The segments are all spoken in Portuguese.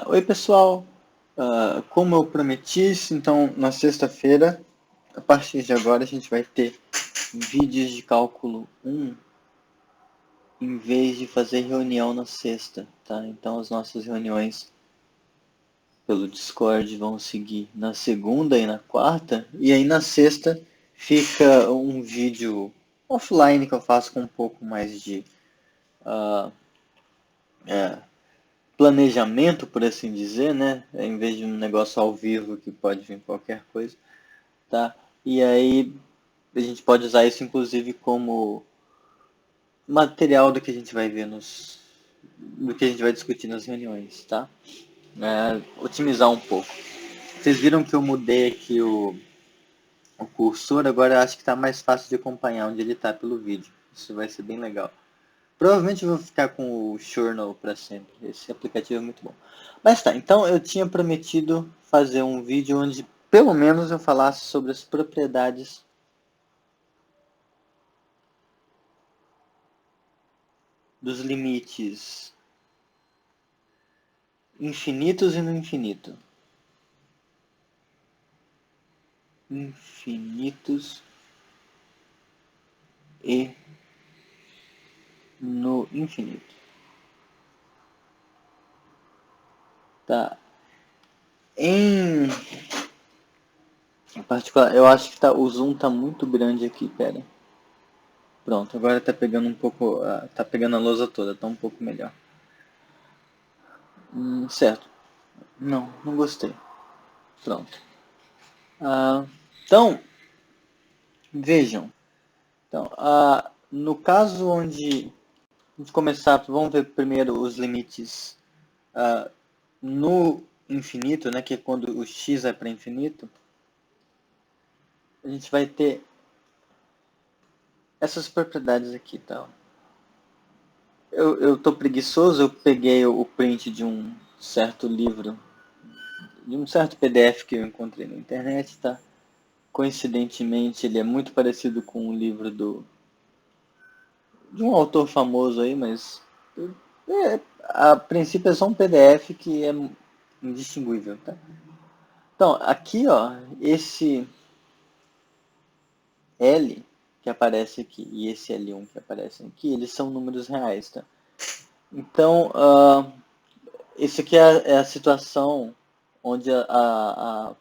Oi pessoal, como eu prometi, então na sexta-feira, a partir de agora a gente vai ter vídeos de cálculo 1 em vez de fazer reunião na sexta, tá? Então as nossas reuniões pelo Discord vão seguir na segunda e na quarta, e aí na sexta fica um vídeo offline que eu faço com um pouco mais de ah, é, planejamento, por assim dizer, né? Em vez de um negócio ao vivo que pode vir qualquer coisa, tá? E aí a gente pode usar isso inclusive como material do que a gente vai ver do que a gente vai discutir nas reuniões, tá? Otimizar um pouco. Vocês viram que eu mudei aqui o cursor, agora eu acho que está mais fácil de acompanhar onde ele está pelo vídeo. Isso vai ser bem legal. Provavelmente eu vou ficar com o Journal para sempre. Esse aplicativo é muito bom. Mas tá, então eu tinha prometido fazer um vídeo onde pelo menos eu falasse sobre as propriedades dos limites infinitos e no infinito. Infinitos e no infinito. Tá. Em particular, eu acho que o zoom tá muito grande aqui, pera. Pronto, agora tá pegando um pouco, tá pegando a lousa toda, tá um pouco melhor. Certo. Não gostei. Pronto. Ah, então, vejam. Então, no caso onde vamos começar, vamos ver primeiro os limites no infinito, né, que é quando o x é para infinito, a gente vai ter essas propriedades aqui, tá? Eu tô preguiçoso, eu peguei o print de um certo livro, de um certo PDF que eu encontrei na internet, tá? Coincidentemente, ele é muito parecido com um livro de um autor famoso aí, mas a princípio é só um PDF que é indistinguível, tá? Então, aqui, ó, esse L que aparece aqui e esse L1 que aparece aqui, eles são números reais, tá? Então, isso aqui é a situação onde a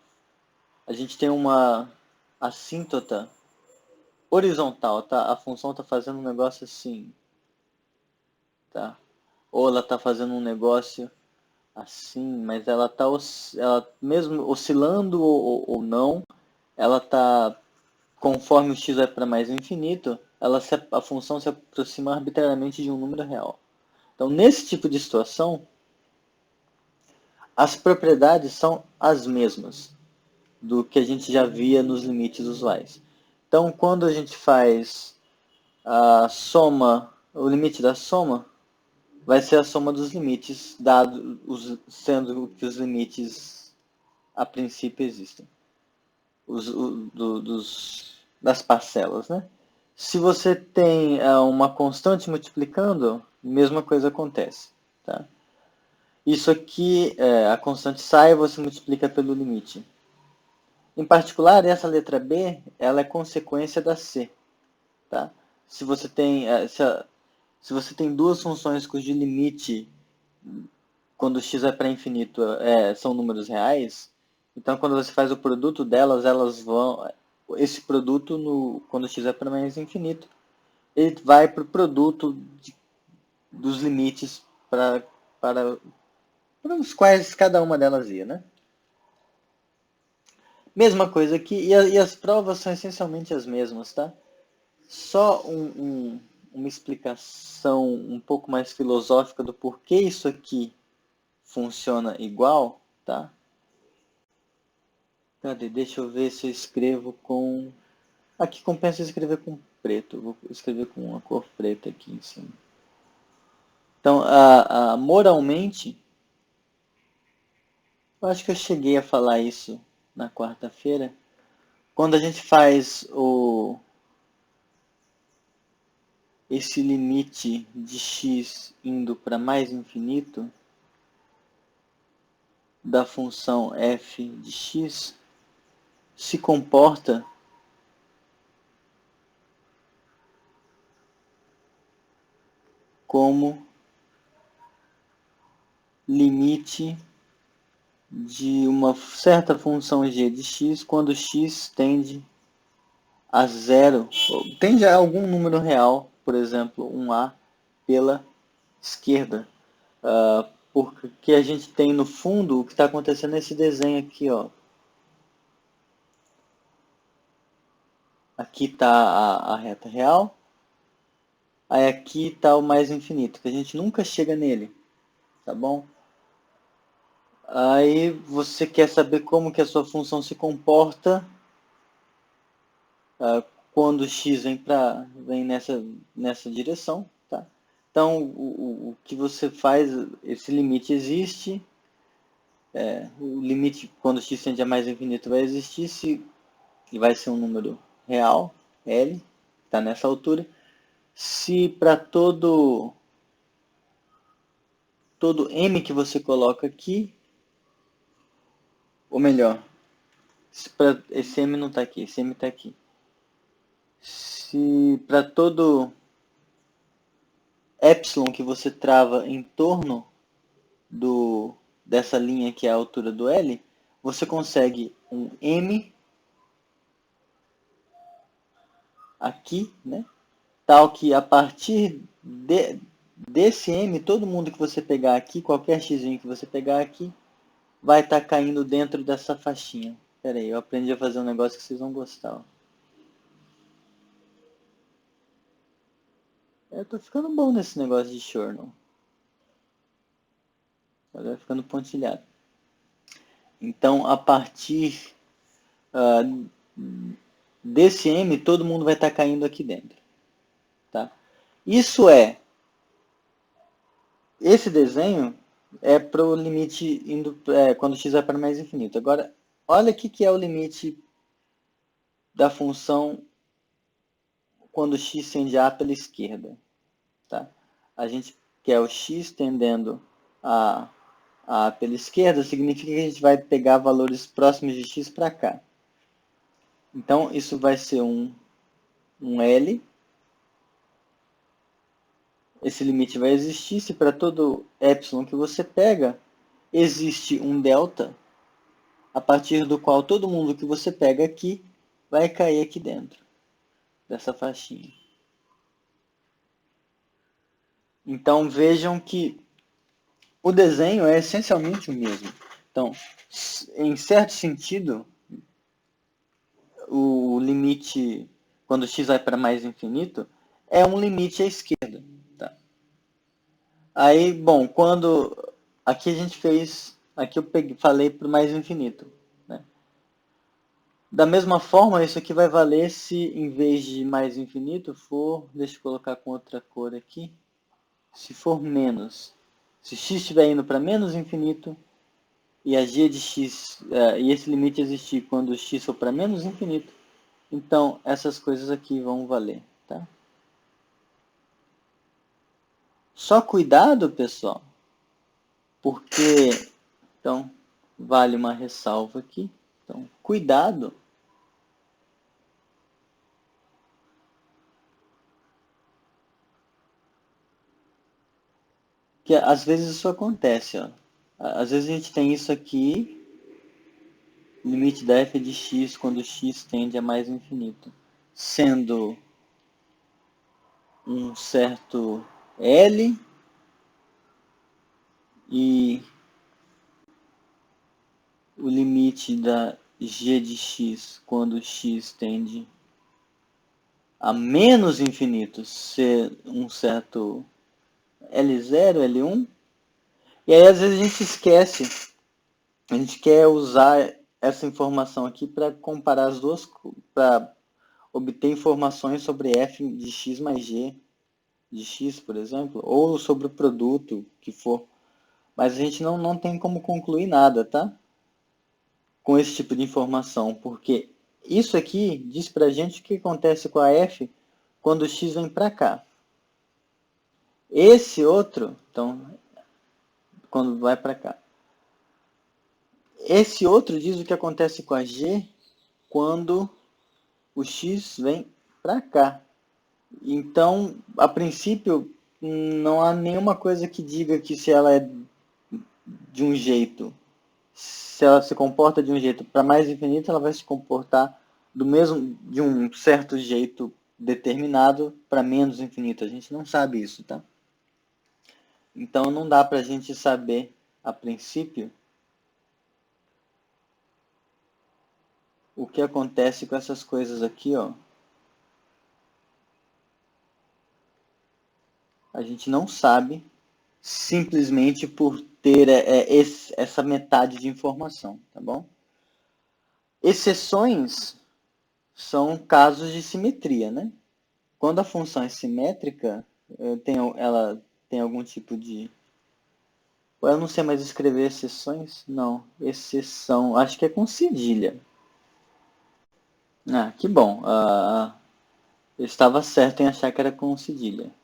gente tem uma assíntota horizontal, tá? A função está fazendo um negócio assim, tá? Ou ela está fazendo um negócio assim, mas ela está ela mesmo oscilando ou não, ela está conforme o x vai para mais infinito, a função se aproxima arbitrariamente de um número real. Então, nesse tipo de situação, as propriedades são as mesmas do que a gente já via nos limites usuais. Então, quando a gente faz a soma, o limite da soma vai ser a soma dos limites, sendo que os limites a princípio existem, das parcelas, né? Se você tem uma constante multiplicando, mesma coisa acontece, tá? Isso aqui, a constante sai, você multiplica pelo limite. Em particular, essa letra B, ela é consequência da C, tá? Se você tem, se você tem duas funções cujo limite, quando x é para infinito, são números reais, então quando você faz o produto delas, elas vão, esse produto, quando x é para mais infinito, ele vai para o produto dos limites para os quais cada uma delas ia, né? Mesma coisa aqui, e as provas são essencialmente as mesmas, tá? Só uma explicação um pouco mais filosófica do porquê isso aqui funciona igual, tá? Cadê? Deixa eu ver se eu escrevo com... Aqui compensa escrever com preto, vou escrever com uma cor preta aqui em cima. Então, moralmente, eu acho que eu cheguei a falar isso na quarta-feira. Quando a gente faz esse limite de x indo para mais infinito, da função f de x se comporta como limite de uma certa função g de x quando x tende a zero, tende a algum número real, por exemplo, um a pela esquerda. Porque a gente tem no fundo o que está acontecendo nesse desenho aqui, ó. Aqui está a reta real, aí aqui está o mais infinito, que a gente nunca chega nele, tá bom? Aí você quer saber como que a sua função se comporta quando x vem nessa direção, tá? Então, o que você faz, esse limite existe, o limite quando x tende a mais infinito vai existir, e vai ser um número real, L, está nessa altura. Se para todo m que você coloca aqui, ou melhor, esse m não está aqui, esse m está aqui. Se para todo epsilon que você trava em torno dessa linha que é a altura do L, você consegue um m aqui, né? Tal que a partir desse m, todo mundo que você pegar aqui, qualquer x que você pegar aqui, vai estar caindo dentro dessa faixinha. Pera aí, eu aprendi a fazer um negócio que vocês vão gostar. Ó. Eu tô ficando bom nesse negócio de Chornel. Agora vai ficando pontilhado. Então, a partir desse m, todo mundo vai estar caindo aqui dentro. Tá? Esse desenho é para o limite indo quando x vai para mais infinito. Agora, olha o que é o limite da função quando x tende a pela esquerda. Tá? A gente quer o x tendendo a pela esquerda, significa que a gente vai pegar valores próximos de x para cá. Então, isso vai ser um L. Esse limite vai existir se para todo epsilon que você pega, existe um delta, a partir do qual todo mundo que você pega aqui vai cair aqui dentro dessa faixinha. Então, vejam que o desenho é essencialmente o mesmo. Então, em certo sentido, o limite, quando x vai para mais infinito, é um limite à esquerda. Tá? Aí, bom, quando aqui a gente fez, aqui eu falei para o mais infinito. Né? Da mesma forma, isso aqui vai valer se em vez de mais infinito for, deixa eu colocar com outra cor aqui, se for menos. Se x estiver indo para menos infinito, e a g de x, e esse limite existir quando x for para menos infinito, então essas coisas aqui vão valer, tá? Só cuidado, pessoal, porque, então, vale uma ressalva aqui, então, cuidado, que às vezes isso acontece, ó. Às vezes a gente tem isso aqui, limite da f de x quando x tende a mais infinito, sendo um certo L e o limite da g de x quando x tende a menos infinito ser um certo L0, L1. E aí às vezes a gente esquece, a gente quer usar essa informação aqui para comparar as duas, para obter informações sobre f de x mais g de x, por exemplo, ou sobre o produto que for. Mas a gente não tem como concluir nada, tá? Com esse tipo de informação, porque isso aqui diz pra gente o que acontece com a f quando o x vem para cá. Esse outro, então, quando vai para cá. esse outro diz o que acontece com a g quando o x vem para cá. Então, a princípio, não há nenhuma coisa que diga que se ela é de um jeito, se ela se comporta de um jeito para mais infinito, ela vai se comportar do mesmo, de um certo jeito determinado para menos infinito. A gente não sabe isso, tá? Então não dá para a gente saber a princípio o que acontece com essas coisas aqui, ó. A gente não sabe simplesmente por ter essa metade de informação, tá bom? Exceções são casos de simetria, né? Quando a função é simétrica, ela tem algum tipo de... Eu não sei mais escrever exceções? Não, exceção, acho que é com cedilha. Ah, que bom. Eu estava certo em achar que era com cedilha.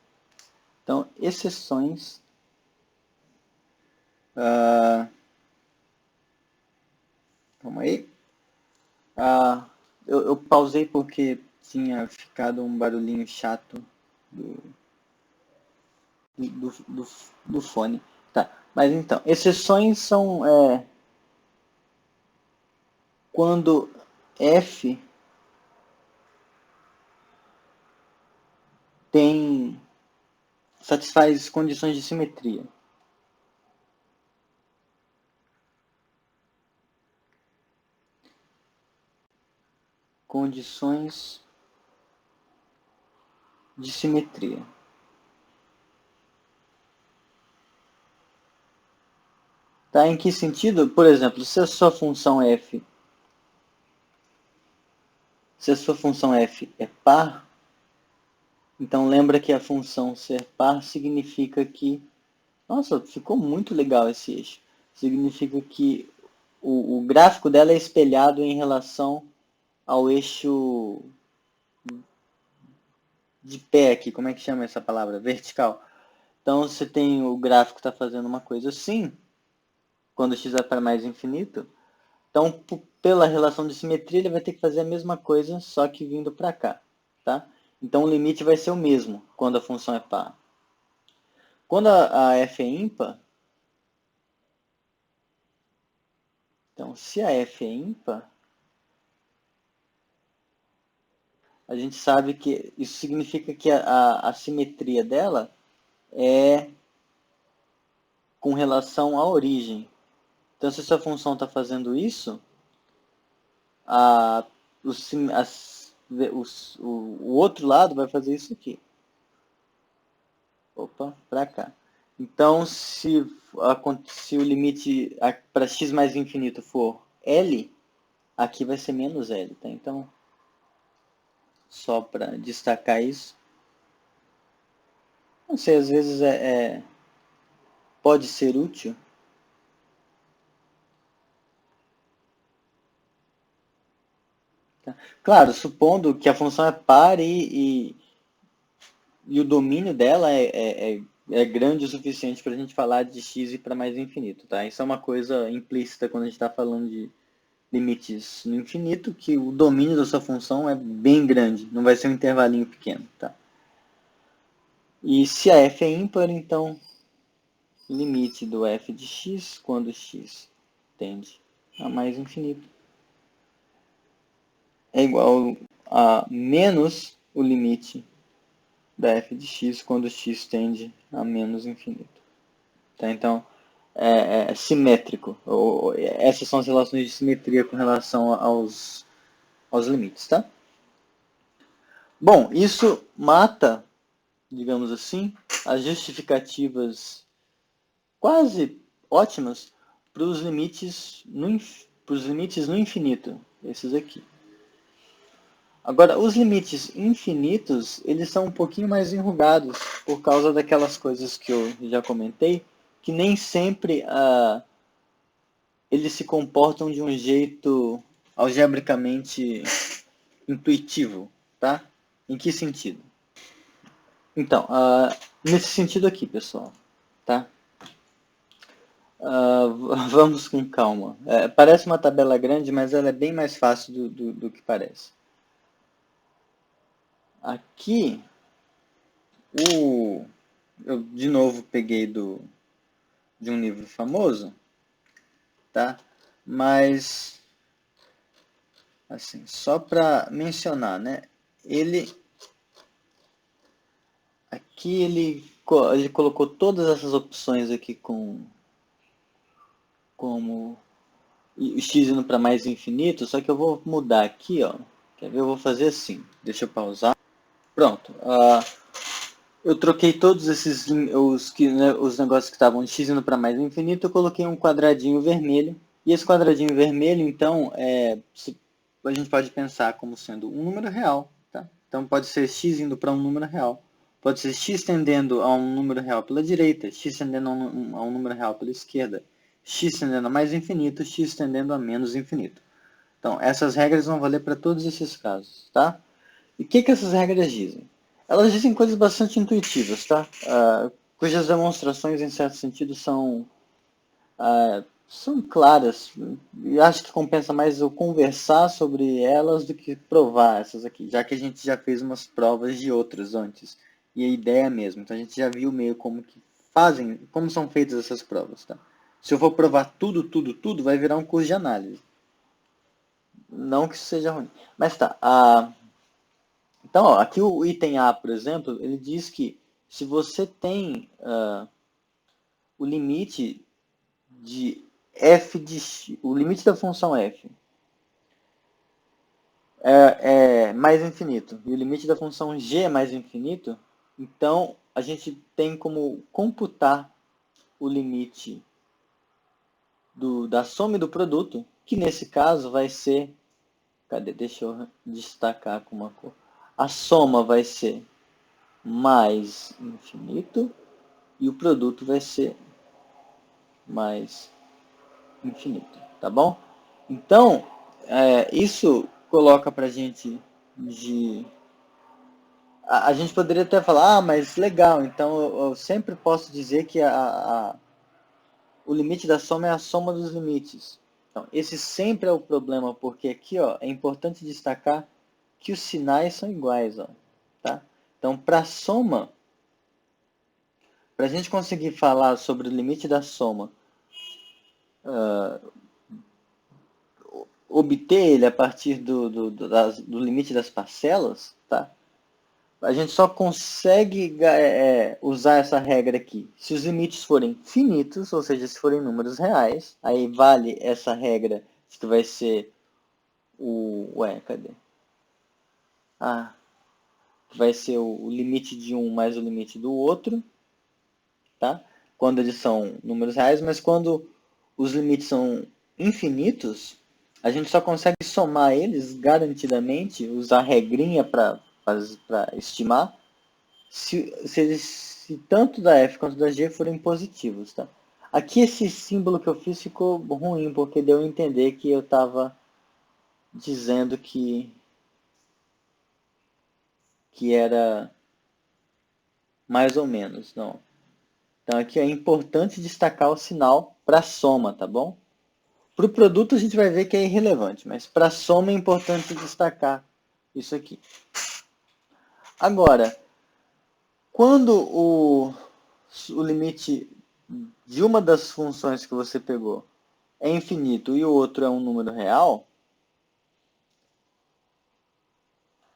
Então, exceções... Calma aí. Eu pausei porque tinha ficado um barulhinho chato do, do fone. Tá, mas então, exceções são quando f satisfaz condições de simetria. Condições de simetria. Tá? Em que sentido? Por exemplo, se a sua função f é par, então lembra que a função ser par significa que... Nossa, ficou muito legal esse eixo. Significa que o gráfico dela é espelhado em relação ao eixo de pé aqui. Como é que chama essa palavra? Vertical. Então, você tem o gráfico está fazendo uma coisa assim, quando x vai para mais infinito. Então, pela relação de simetria, ele vai ter que fazer a mesma coisa, só que vindo para cá. Tá? Então, o limite vai ser o mesmo quando a função é par. Quando a f é ímpar, então, se a f é ímpar, a gente sabe que isso significa que a simetria dela é com relação à origem. Então, se essa função está fazendo isso, a, o outro lado vai fazer isso aqui. Opa, para cá. Então, se o limite para x mais infinito for L, aqui vai ser menos L. Tá? Então, só para destacar isso. Não sei, às vezes pode ser útil. Tá? Claro, supondo que a função é par e o domínio dela é grande o suficiente para a gente falar de x e para mais infinito. Tá? Isso é uma coisa implícita quando a gente está falando de limites no infinito, que o domínio da sua função é bem grande, não vai ser um intervalinho pequeno. Tá? E se a f é ímpar, então limite do f de x quando x tende a mais infinito é igual a menos o limite da f de x quando x tende a menos infinito. Tá? Então, é simétrico. Essas são as relações de simetria com relação aos limites. Tá? Bom, isso mata, digamos assim, as justificativas quase ótimas para os limites no infinito, esses aqui. Agora, os limites infinitos, eles são um pouquinho mais enrugados por causa daquelas coisas que eu já comentei, que nem sempre eles se comportam de um jeito algebricamente intuitivo, tá? Em que sentido? Então, nesse sentido aqui, pessoal, tá? Vamos com calma. Parece uma tabela grande, mas ela é bem mais fácil do que parece. Aqui, eu de novo peguei de um livro famoso, tá? Mas, assim, só para mencionar, né? Aqui ele colocou todas essas opções aqui como x indo para mais infinito, só que eu vou mudar aqui, ó. Quer ver? Eu vou fazer assim. Deixa eu pausar. Pronto. Eu troquei todos os negócios que estavam de x indo para mais infinito, eu coloquei um quadradinho vermelho. E esse quadradinho vermelho, então, a gente pode pensar como sendo um número real, tá? Então pode ser x indo para um número real. Pode ser x tendendo a um número real pela direita, x tendendo a um número real pela esquerda, x tendendo a mais infinito, x tendendo a menos infinito. Então, essas regras vão valer para todos esses casos, tá? E o que essas regras dizem? Elas dizem coisas bastante intuitivas, tá? Cujas demonstrações, em certo sentido, são claras. E acho que compensa mais eu conversar sobre elas do que provar essas aqui, já que a gente já fez umas provas de outras antes. E a ideia é a mesma. Então a gente já viu meio como são feitas essas provas, tá? Se eu for provar tudo, vai virar um curso de análise. Não que isso seja ruim. Mas tá. Então, ó, aqui o item A, por exemplo, ele diz que se você tem o limite de f de x, o limite da função f é mais infinito e o limite da função g é mais infinito, então a gente tem como computar o limite da soma e do produto, que nesse caso vai ser, cadê? Deixa eu destacar com uma cor. A soma vai ser mais infinito e o produto vai ser mais infinito, tá bom? Então, isso coloca pra gente de... A gente poderia até falar, mas legal, então eu sempre posso dizer que o limite da soma é a soma dos limites. Então, esse sempre é o problema, porque aqui ó, é importante destacar que os sinais são iguais. Ó, tá? Então, para a soma, para a gente conseguir falar sobre o limite da soma, obter ele a partir do limite das parcelas, tá? A gente só consegue usar essa regra aqui se os limites forem finitos, ou seja, se forem números reais. Aí vale essa regra que vai ser cadê? Que vai ser o limite de um mais o limite do outro, tá? Quando eles são números reais, mas quando os limites são infinitos, a gente só consegue somar eles garantidamente, usar regrinha para estimar, se tanto da f quanto da g forem positivos, tá? Aqui esse símbolo que eu fiz ficou ruim, porque deu a entender que eu estava dizendo que era mais ou menos, não. Então aqui é importante destacar o sinal para soma, tá bom? Para o produto a gente vai ver que é irrelevante, mas para soma é importante destacar isso aqui. Agora, quando o limite de uma das funções que você pegou é infinito e o outro é um número real,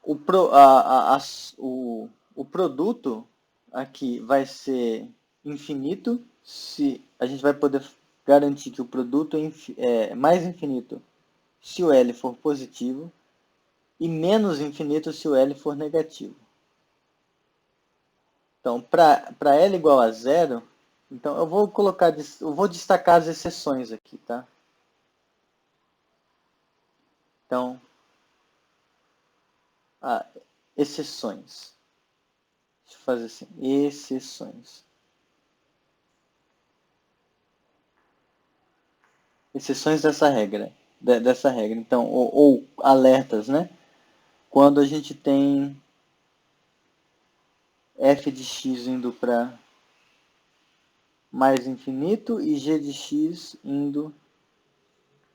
o produto aqui vai ser infinito, se a gente vai poder garantir que o produto é mais infinito se o L for positivo e menos infinito se o L for negativo. Então, para L igual a zero, então eu vou destacar as exceções aqui, tá? Então, exceções. Deixa eu fazer assim, exceções. Exceções dessa regra. Então, ou alertas, né? Quando a gente tem f de x indo para mais infinito e g de x indo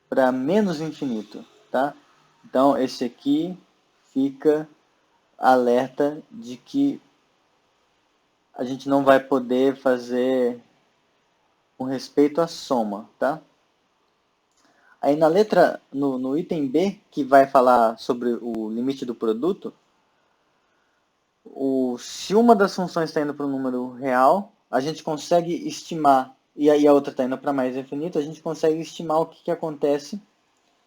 para menos infinito, tá? Então, esse aqui fica alerta de que a gente não vai poder fazer com respeito à soma, tá? Aí na letra, no item B, que vai falar sobre o limite do produto, se uma das funções está indo para um número real, a gente consegue estimar, e aí a outra está indo para mais infinito, a gente consegue estimar o que acontece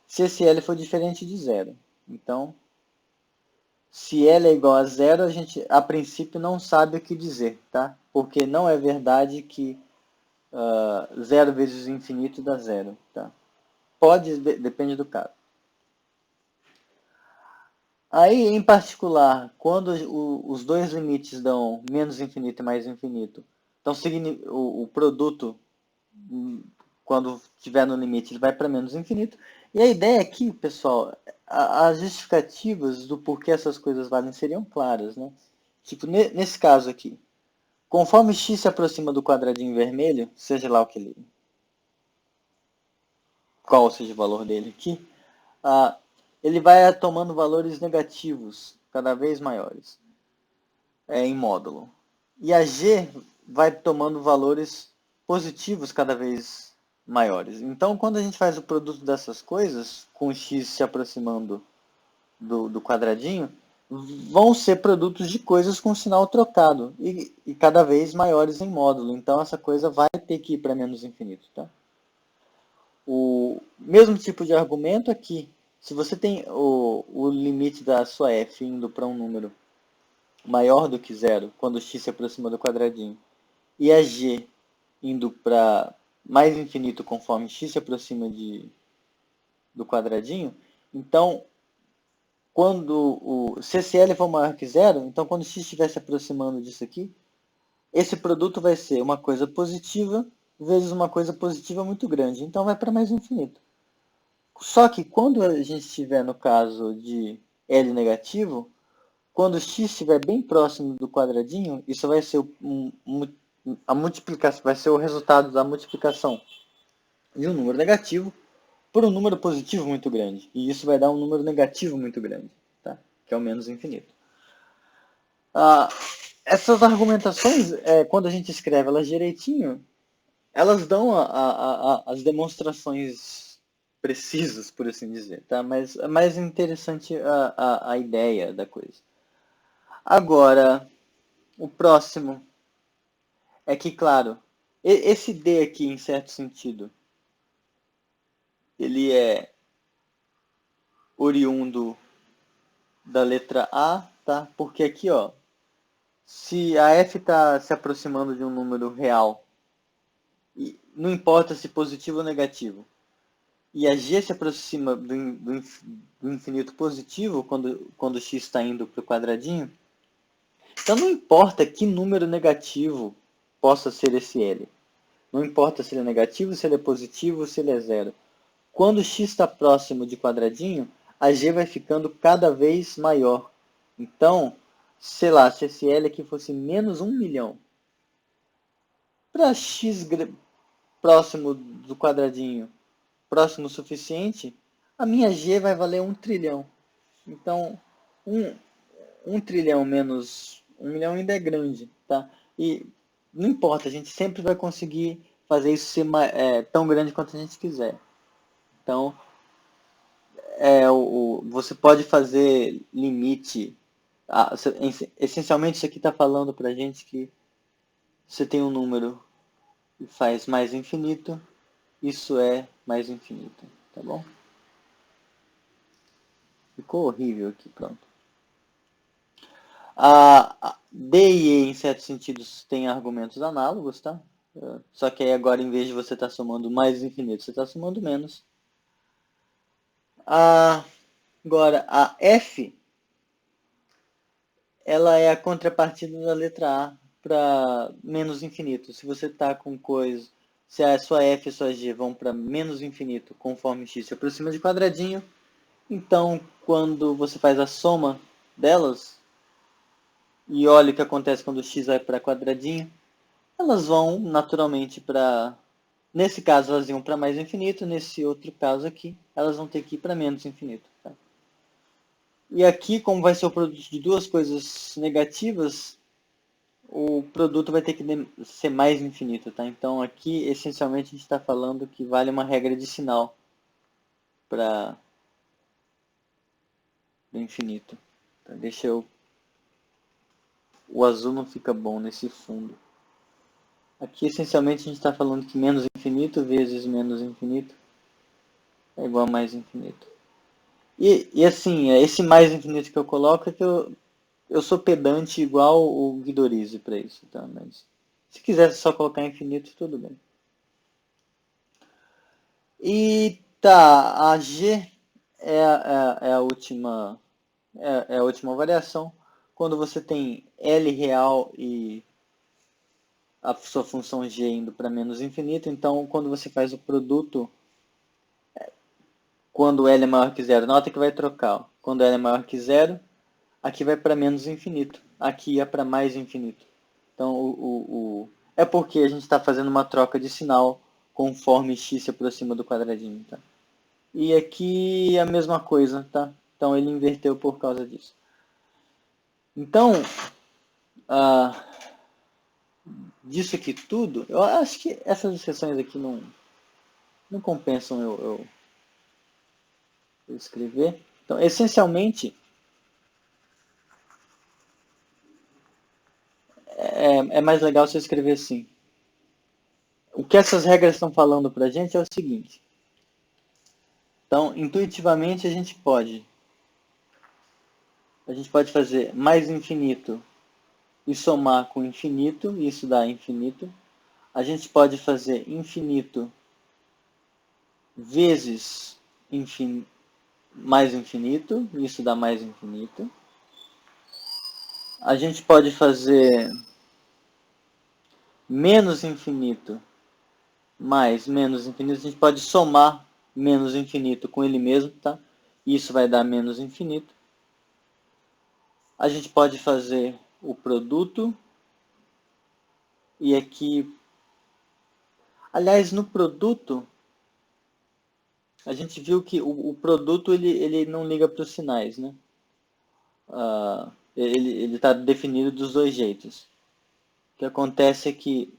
se esse L for diferente de zero. Então, se L é igual a zero, a gente a princípio não sabe o que dizer, tá? Porque não é verdade que zero vezes o infinito dá zero, tá? Pode, depende do caso. Aí, em particular, quando os dois limites dão menos infinito e mais infinito, então o produto, quando estiver no limite, ele vai para menos infinito. E a ideia aqui, pessoal, as justificativas do porquê essas coisas valem seriam claras, né? Tipo, nesse caso aqui, conforme x se aproxima do quadradinho vermelho, seja lá qual seja o valor dele aqui, ele vai tomando valores negativos cada vez maiores em módulo. E a g vai tomando valores positivos cada vez maiores. Então, quando a gente faz o produto dessas coisas, com x se aproximando do quadradinho, vão ser produtos de coisas com sinal trocado e cada vez maiores em módulo. Então, essa coisa vai ter que ir para menos infinito. Tá? O mesmo tipo de argumento aqui. Se você tem o limite da sua f indo para um número maior do que zero, quando x se aproxima do quadradinho, e a g indo para mais infinito conforme x se aproxima do quadradinho, então, se esse L for maior que zero, então quando x estiver se aproximando disso aqui, esse produto vai ser uma coisa positiva vezes uma coisa positiva muito grande. Então vai para mais infinito. Só que quando a gente estiver no caso de L negativo, quando x estiver bem próximo do quadradinho, isso vai ser a multiplicação, vai ser o resultado da multiplicação de um número negativo por um número positivo muito grande. E isso vai dar um número negativo muito grande, tá? Que é o menos infinito. Essas argumentações, quando a gente escreve elas direitinho, elas dão as demonstrações precisas, por assim dizer, tá? Mas é mais interessante a ideia da coisa. Agora, o próximo é que, claro, esse D aqui, em certo sentido, ele é oriundo da letra A, tá? Porque aqui, ó, se a F está se aproximando de um número real, e não importa se positivo ou negativo, e a G se aproxima do infinito positivo quando x está indo para o quadradinho, então não importa que número negativo possa ser esse L. Não importa se ele é negativo, se ele é positivo, se ele é zero. Quando x está próximo de quadradinho, a g vai ficando cada vez maior. Então, sei lá, se esse L aqui fosse menos 1 milhão, para x próximo do quadradinho, próximo o suficiente, a minha g vai valer 1 trilhão. Então, 1 trilhão menos 1 milhão ainda é grande. Tá? E não importa, a gente sempre vai conseguir fazer isso ser tão grande quanto a gente quiser. Então, você pode fazer limite. Essencialmente, isso aqui está falando para a gente que você tem um número e faz mais infinito, isso é mais infinito. Tá bom? Ficou horrível aqui, pronto. A D e E, em certos sentidos, têm argumentos análogos, tá? Só que aí agora, em vez de você estar somando mais infinito, você está somando menos. Agora, a F, ela é a contrapartida da letra A para menos infinito. Se você está com coisa, se a sua F e a sua G vão para menos infinito conforme x se aproxima de quadradinho, então quando você faz a soma delas, e olha o que acontece quando x vai para quadradinho, elas vão naturalmente para... Nesse caso, elas iam para mais infinito. Nesse outro caso aqui, elas vão ter que ir para menos infinito. Tá? E aqui, como vai ser o produto de duas coisas negativas, o produto vai ter que ser mais infinito. Tá? Então, aqui, essencialmente, a gente está falando que vale uma regra de sinal para o infinito. Tá? Deixa eu... O azul não fica bom nesse fundo. Aqui, essencialmente, a gente está falando que menos infinito vezes menos infinito é igual a mais infinito. E assim, esse mais infinito que eu coloco é que eu sou pedante igual o Guidorize para isso, tá? Mas se quisesse só colocar infinito, tudo bem. E tá, a G é a última é a última variação. Quando você tem L real e a sua função G indo para menos infinito, então quando você faz o produto, quando L é maior que zero, nota que vai trocar. Ó. Quando L é maior que zero, aqui vai para menos infinito, aqui é para mais infinito. Então, é porque a gente está fazendo uma troca de sinal conforme x se aproxima do quadradinho. Tá? E aqui é a mesma coisa, tá? Então ele inverteu por causa disso. Então, ah, disso aqui tudo, eu acho que essas exceções aqui não compensam eu escrever. Então, essencialmente, é mais legal você escrever assim. O que essas regras estão falando para a gente é o seguinte. Então, intuitivamente, a gente pode fazer mais infinito e somar com infinito, e isso dá infinito. A gente pode fazer infinito vezes mais infinito, e isso dá mais infinito. A gente pode fazer menos infinito mais menos infinito. A gente pode somar menos infinito com ele mesmo, tá? Isso vai dar menos infinito. A gente pode fazer o produto. E aqui... Aliás, no produto, a gente viu que o produto ele não liga para os sinais, né? Ele está definido dos dois jeitos. O que acontece é que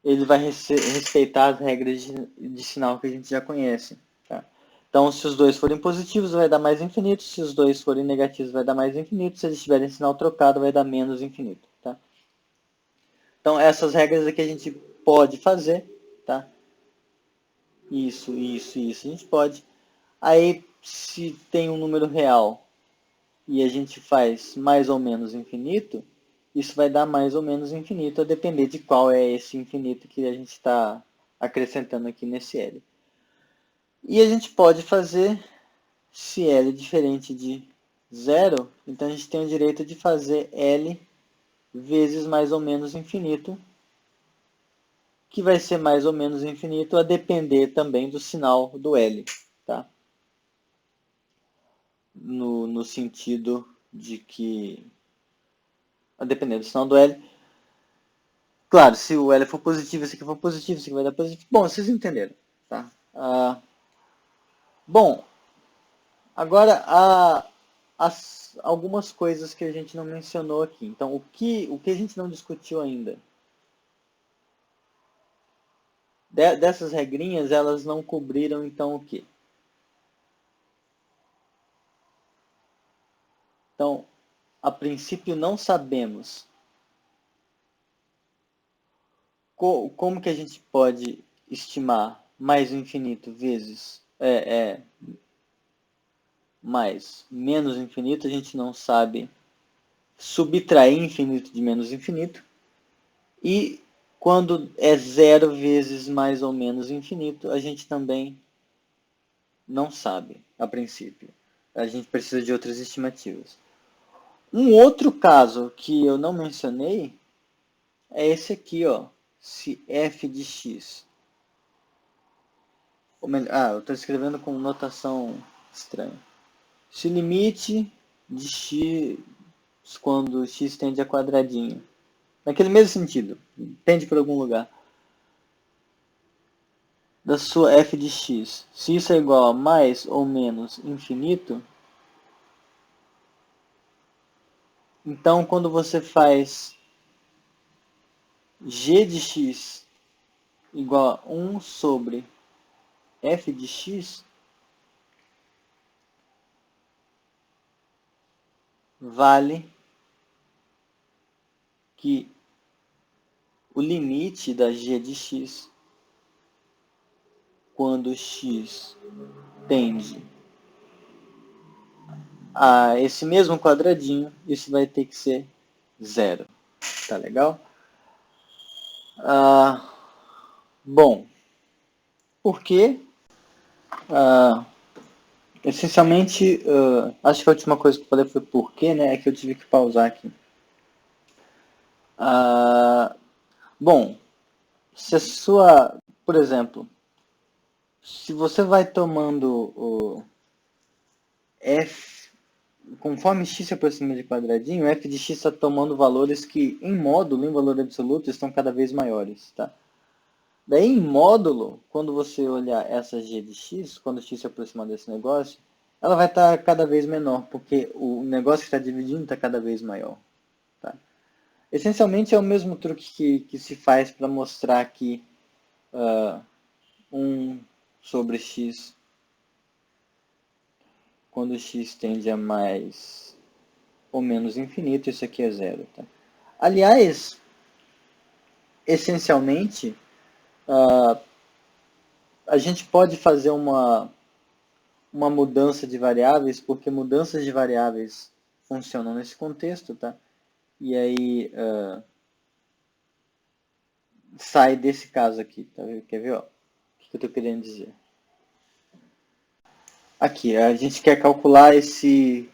ele vai respeitar as regras de sinal que a gente já conhece. Tá? Então, se os dois forem positivos, vai dar mais infinito. Se os dois forem negativos, vai dar mais infinito. Se eles tiverem sinal trocado, vai dar menos infinito. Tá? Então, essas regras aqui a gente pode fazer. Tá? Isso. A gente pode. Aí, se tem um número real e a gente faz mais ou menos infinito, isso vai dar mais ou menos infinito, a depender de qual é esse infinito que a gente está acrescentando aqui nesse L. E a gente pode fazer, se L é diferente de zero, então a gente tem o direito de fazer L vezes mais ou menos infinito, que vai ser mais ou menos infinito a depender também do sinal do L. Tá? No sentido de que, a depender do sinal do L, claro, se o L for positivo, esse aqui for positivo, esse aqui vai dar positivo. Bom, vocês entenderam. Tá? Bom, agora algumas coisas que a gente não mencionou aqui. Então, o que a gente não discutiu ainda? Dessas regrinhas, elas não cobriram, então, o quê? Então, a princípio, não sabemos como que a gente pode estimar mais o infinito vezes mais menos infinito. A gente não sabe subtrair infinito de menos infinito. E quando é zero vezes mais ou menos infinito, a gente também não sabe, a princípio. A gente precisa de outras estimativas. Um outro caso que eu não mencionei é esse aqui, ó. Se f de x... eu estou escrevendo com notação estranha. Se o limite de x quando x tende a quadradinho naquele mesmo sentido, tende para algum lugar, da sua f de x, se isso é igual a mais ou menos infinito, então quando você faz g de x igual a 1 sobre f de x, vale que o limite da g de x, quando x tende a esse mesmo quadradinho, isso vai ter que ser zero. Tá legal? Bom, por quê? Essencialmente, acho que a última coisa que eu falei foi por quê, né? É que eu tive que pausar aqui. Bom, se a sua, por exemplo, se você vai tomando o f, conforme x se aproxima de quadradinho, f de x está tomando valores que, em módulo, em valor absoluto, estão cada vez maiores, tá? Daí, em módulo, quando você olhar essa g de x, quando x se aproximar desse negócio, ela vai estar cada vez menor, porque o negócio que está dividindo está cada vez maior. Tá? Essencialmente, é o mesmo truque que se faz para mostrar que 1 sobre x, quando x tende a mais ou menos infinito, isso aqui é zero. Tá? Aliás, essencialmente, a gente pode fazer uma mudança de variáveis, porque mudanças de variáveis funcionam nesse contexto, tá? E aí sai desse caso aqui, tá? Quer ver? Ó? O que eu estou querendo dizer? Aqui, a gente quer calcular esse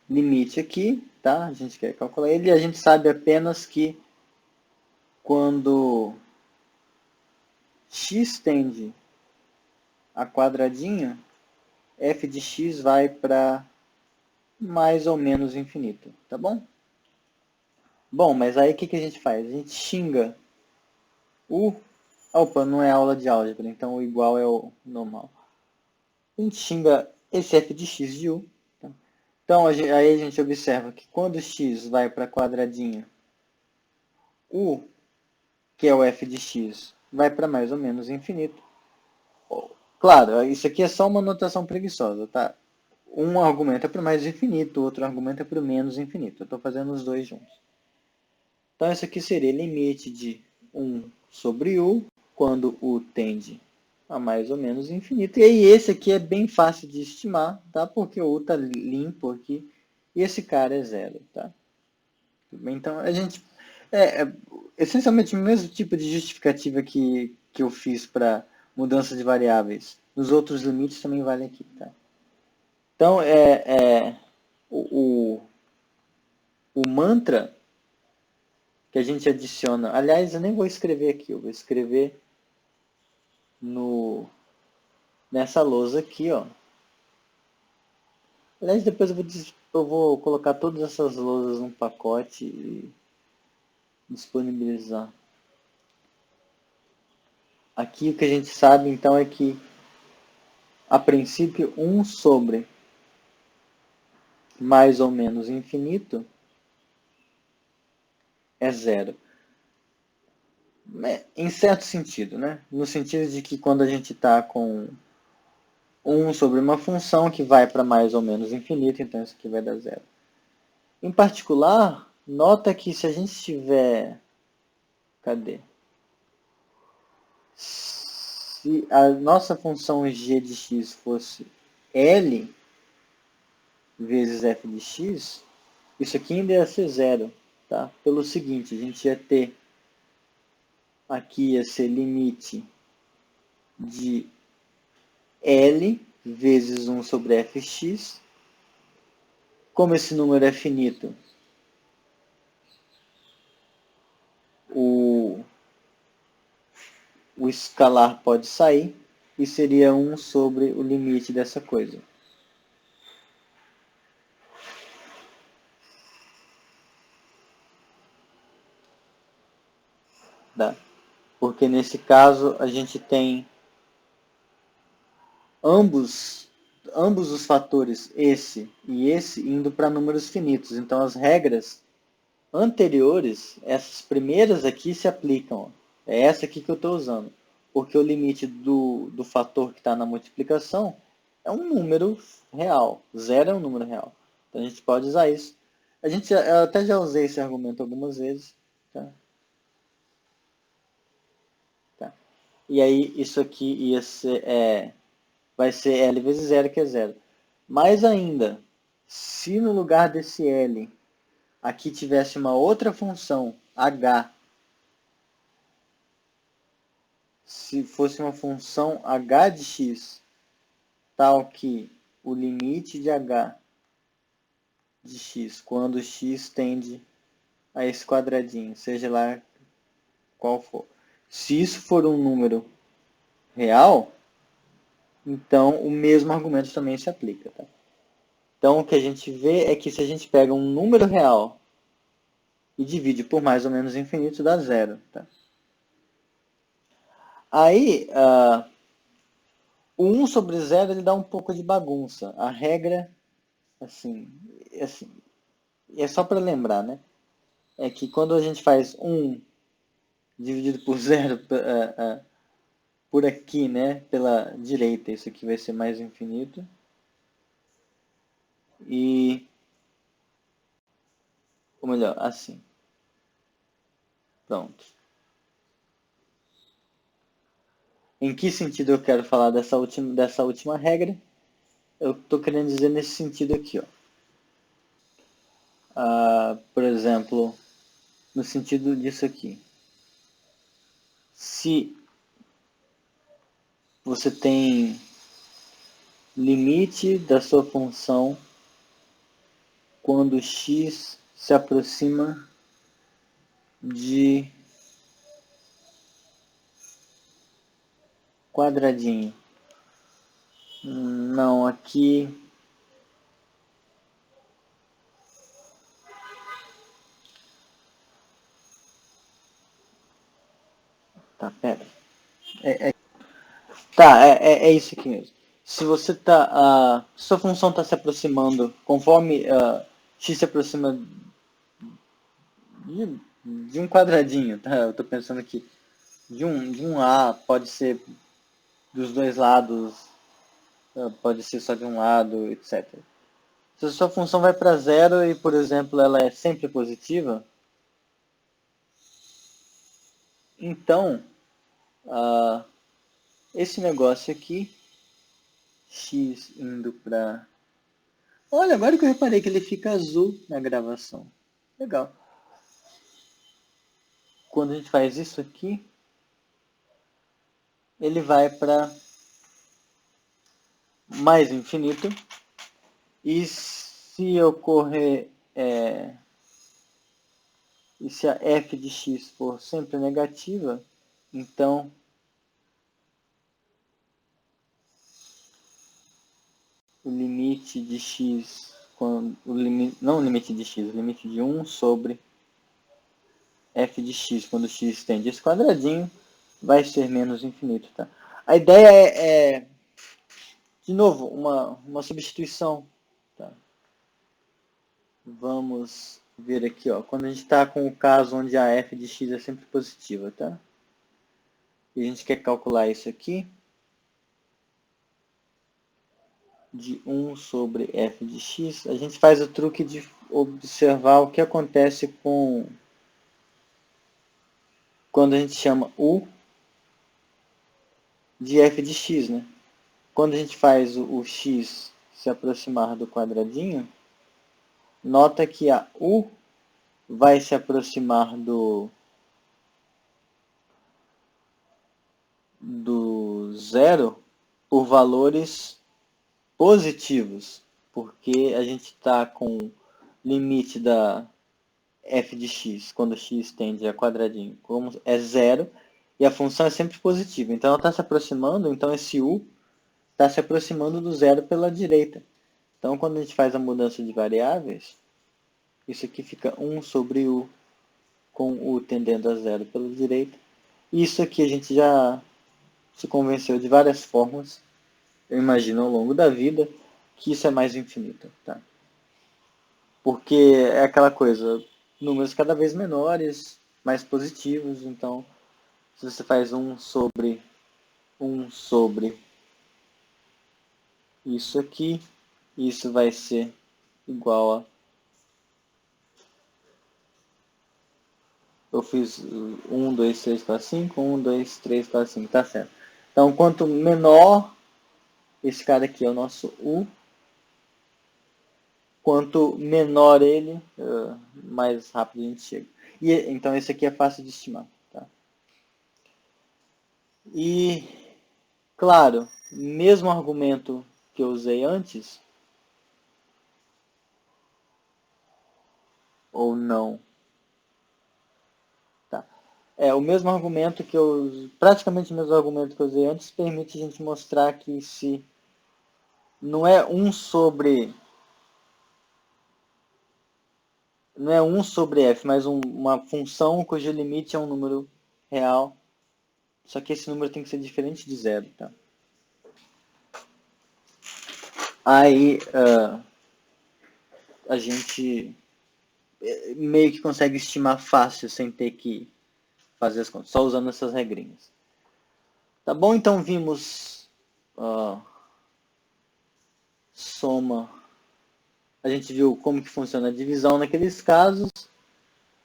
limite aqui, tá? A gente quer calcular ele e a gente sabe apenas que quando x tende a quadradinho, f de x vai para mais ou menos infinito, tá bom? Bom, mas aí o que a gente faz? A gente xinga o... Opa, não é aula de álgebra, então o igual é o normal. A gente xinga esse f de x de u. Tá? Então, aí a gente observa que quando x vai para quadradinho, u, que é o f de x, vai para mais ou menos infinito. Claro, isso aqui é só uma notação preguiçosa, tá? Um argumento é para o mais infinito, o outro argumento é para o menos infinito. Eu estou fazendo os dois juntos. Então, isso aqui seria limite de 1 sobre u, quando u tende a mais ou menos infinito. E aí, esse aqui é bem fácil de estimar, tá? Porque o u está limpo aqui e esse cara é zero, tá? Então, a gente... essencialmente o mesmo tipo de justificativa que eu fiz para mudança de variáveis. Nos outros limites também vale aqui, tá? Então, o, o mantra que a gente adiciona... Aliás, eu nem vou escrever aqui, eu vou escrever nessa lousa aqui, ó. Aliás, depois eu vou colocar todas essas lousas num pacote e disponibilizar. Aqui o que a gente sabe, então, é que, a princípio, 1 sobre mais ou menos infinito é zero. Em certo sentido, né? No sentido de que quando a gente está com 1 sobre uma função que vai para mais ou menos infinito, então isso aqui vai dar zero. Em particular, nota que se a gente tiver... Cadê? Se a nossa função g de x fosse L vezes f de x, isso aqui ainda ia ser zero, tá? Pelo seguinte, a gente ia ter... Aqui ia ser limite de L vezes 1 sobre fx. Como esse número é finito, o escalar pode sair e seria 1 sobre o limite dessa coisa. tá? Porque nesse caso a gente tem ambos os fatores, esse e esse, indo para números finitos. Então as regras anteriores, essas primeiras aqui se aplicam. É essa aqui que eu estou usando. Porque o limite do fator que está na multiplicação é um número real. Zero é um número real. Então a gente pode usar isso. Eu até já usei esse argumento algumas vezes. Tá? Tá. E aí isso aqui vai ser L vezes zero, que é zero. Mais ainda, se no lugar desse L aqui tivesse uma outra função, h, se fosse uma função h de x, tal que o limite de h de x, quando x tende a esse quadradinho, seja lá qual for. Se isso for um número real, então o mesmo argumento também se aplica. Tá? Então o que a gente vê é que se a gente pega um número real e divide por mais ou menos infinito, dá zero. Tá? Aí, o 1 sobre 0 ele dá um pouco de bagunça. A regra, assim é só para lembrar, né? É que quando a gente faz 1 dividido por 0 por aqui, né? Pela direita, isso aqui vai ser mais infinito. Ou melhor, assim. Pronto. Em que sentido eu quero falar dessa última regra? Eu estou querendo dizer nesse sentido aqui, ó. Por exemplo, no sentido disso aqui. Se você tem limite da sua função quando x se aproxima de quadradinho. Não, aqui... Tá, pera. É isso aqui mesmo. Se você tá... sua função está se aproximando, conforme x se aproxima de um quadradinho, tá? Eu estou pensando aqui. De um A, pode ser dos dois lados, pode ser só de um lado, etc. Se a sua função vai para zero e, por exemplo, ela é sempre positiva, então, esse negócio aqui, x indo para... Olha, agora que eu reparei que ele fica azul na gravação. Legal. Quando a gente faz isso aqui, ele vai para mais infinito. E se ocorrer... e se a f de x for sempre negativa, então o limite de x, não o limite de x, o limite de 1 sobre f de x, quando x tende a esse quadradinho, vai ser menos infinito. Tá? A ideia é de novo, uma substituição. Tá? Vamos ver aqui, ó, quando a gente está com o caso onde a f de x é sempre positiva. Tá? E a gente quer calcular isso aqui. De 1 sobre f de x, a gente faz o truque de observar o que acontece quando a gente chama u de f de x, né? Quando a gente faz o x se aproximar do quadradinho, nota que a u vai se aproximar do zero por valores positivos, porque a gente está com o limite da f de x, quando x tende a quadradinho, como é zero, e a função é sempre positiva. Então ela está se aproximando, então esse u está se aproximando do zero pela direita. Então quando a gente faz a mudança de variáveis, isso aqui fica 1 sobre u, com u tendendo a zero pela direita, Isso aqui a gente já se convenceu de várias formas, eu imagino, ao longo da vida, que isso é mais infinito, tá? Porque é aquela coisa, números cada vez menores, mais positivos, então se você faz 1 sobre isso aqui, isso vai ser igual a... Eu fiz 1, 2, 3, 4, 5, 1, 2, 3, 4, 5, tá certo. Então, quanto menor esse cara aqui é o nosso U, quanto menor ele, mais rápido a gente chega. E, então, esse aqui é fácil de estimar. Tá? E, claro, mesmo argumento que eu usei antes, ou não, tá? É, o mesmo argumento que eu... Praticamente o mesmo argumento que eu usei antes permite a gente mostrar que se não é 1 sobre... Não é 1 sobre f, mas uma função cujo limite é um número real. Só que esse número tem que ser diferente de zero, tá? Aí a gente meio que consegue estimar fácil sem ter que fazer as contas, só usando essas regrinhas. Tá bom? Então vimos soma. A gente viu como que funciona a divisão naqueles casos.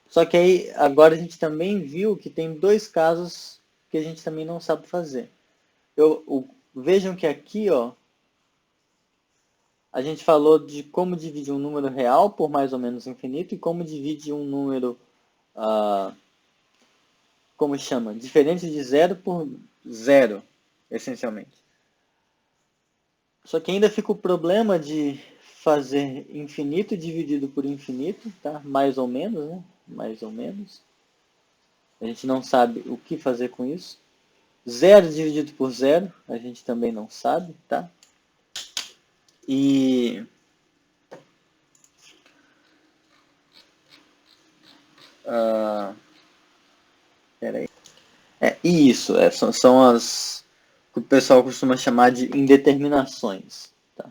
Só que aí agora a gente também viu que tem 2 casos que a gente também não sabe fazer. Vejam que aqui, ó, a gente falou de como dividir um número real por mais ou menos infinito e como divide um número, como chama? Diferente de zero por zero, essencialmente. Só que ainda fica o problema de fazer infinito dividido por infinito, tá? Mais ou menos, né? Mais ou menos. A gente não sabe o que fazer com isso. Zero dividido por zero, a gente também não sabe, tá? E peraí. E isso, são as que o pessoal costuma chamar de indeterminações. Tá?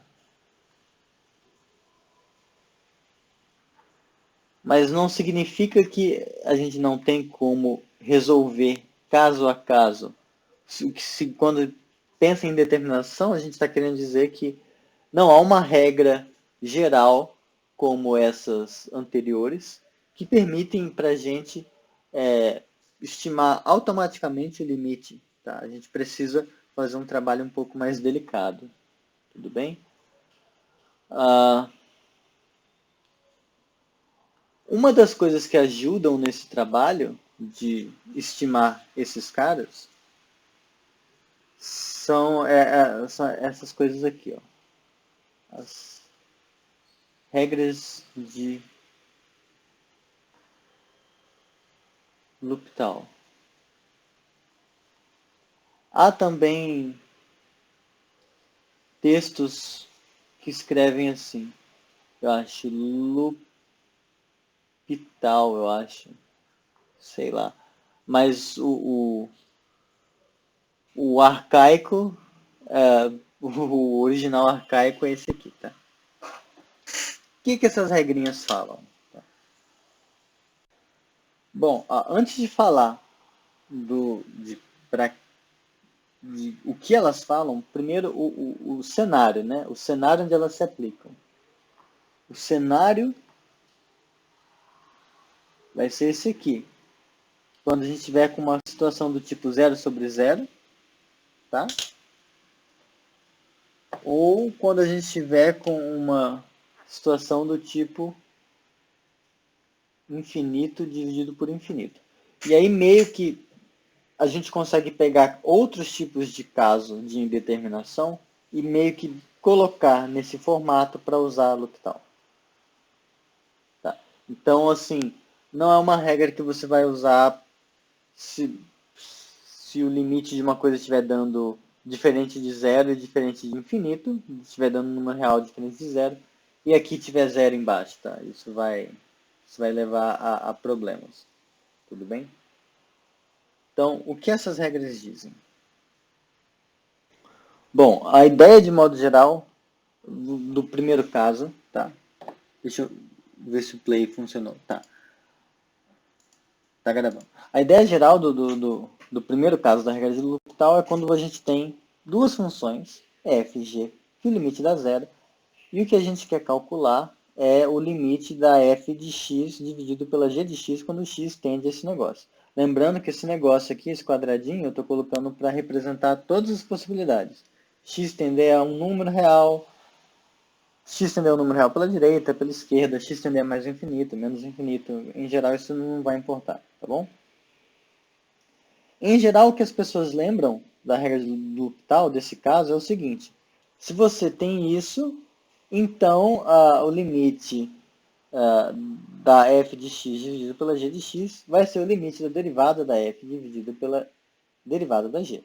Mas não significa que a gente não tem como resolver caso a caso. Quando pensa em determinação, a gente está querendo dizer que não há uma regra geral, como essas anteriores, que permitem para a gente estimar automaticamente o limite. Tá? A gente precisa fazer um trabalho um pouco mais delicado. Tudo bem? Uma das coisas que ajudam nesse trabalho de estimar esses caras são essas coisas aqui, ó. As regras de L'Hopital. Há também textos que escrevem assim. Eu acho L'Hopital, eu acho. Sei lá. Mas o arcaico, o original arcaico é esse aqui, tá? O que essas regrinhas falam? Bom, antes de falar de o que elas falam, primeiro o cenário, né? O cenário onde elas se aplicam. O cenário vai ser esse aqui. Quando a gente tiver com uma situação do tipo 0 sobre 0, tá? Ou quando a gente tiver com uma situação do tipo infinito dividido por infinito. E aí meio que a gente consegue pegar outros tipos de caso de indeterminação e meio que colocar nesse formato para usar a L'Hopital. Tá? Então, assim, não é uma regra que você vai usar se o limite de uma coisa estiver dando diferente de zero e diferente de infinito, estiver dando um número real diferente de zero, e aqui tiver zero embaixo, tá? Isso vai levar a problemas. Tudo bem? Então, o que essas regras dizem? Bom, a ideia de modo geral do primeiro caso, tá? Deixa eu ver se o play funcionou. Tá gravando. A ideia geral do primeiro caso da regra de L'Hopital é quando a gente tem duas funções, f e g, que o limite dá zero, e o que a gente quer calcular é o limite da f de x dividido pela g de x quando x tende a esse negócio. Lembrando que esse negócio aqui, esse quadradinho, eu estou colocando para representar todas as possibilidades. X tender a um número real, x tender a um número real pela direita, pela esquerda, x tender a mais infinito, menos infinito. Em geral, isso não vai importar, tá bom? Em geral, o que as pessoas lembram da regra do L'Hopital, desse caso, é o seguinte. Se você tem isso, então o limite da f de x dividido pela g de x vai ser o limite da derivada da f dividido pela derivada da g.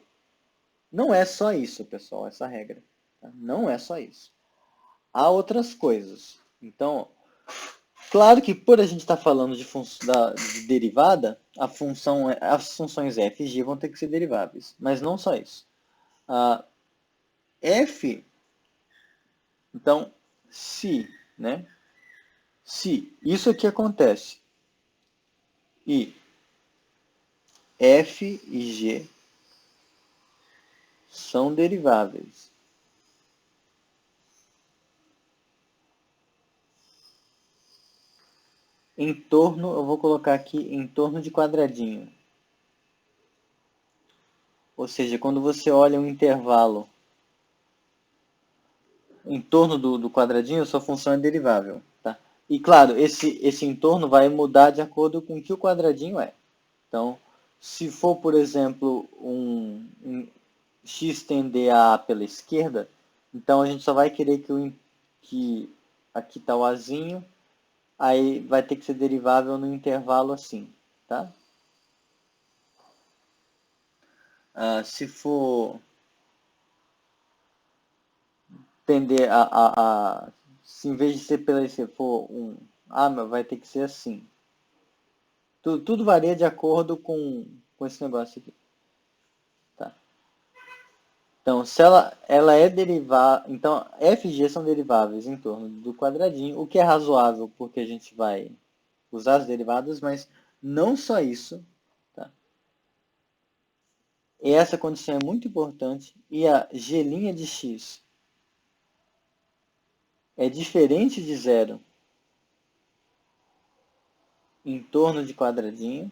Não é só isso, pessoal, essa regra. Tá? Não é só isso. Há outras coisas. Então, claro que por a gente estar falando de derivada, as funções f e g vão ter que ser deriváveis. Mas não só isso. F, então, né? Se isso aqui acontece e f e g são deriváveis, em torno, eu vou colocar aqui em torno de quadradinho. Ou seja, quando você olha um intervalo em torno do quadradinho, sua função é derivável. Tá? E claro, esse entorno vai mudar de acordo com o que o quadradinho é. Então, se for, por exemplo, um x tender a pela esquerda, então a gente só vai querer que aqui está o azinho, aí vai ter que ser derivável no intervalo assim, tá? Se for tender se em vez de ser pela esquerda for mas vai ter que ser assim. Tudo varia de acordo com esse negócio aqui. Tá? Então, se ela é derivada, então f e g são deriváveis em torno do quadradinho, o que é razoável porque a gente vai usar as derivadas, mas não só isso. Tá? E essa condição é muito importante e a g' de x é diferente de zero em torno de quadradinho.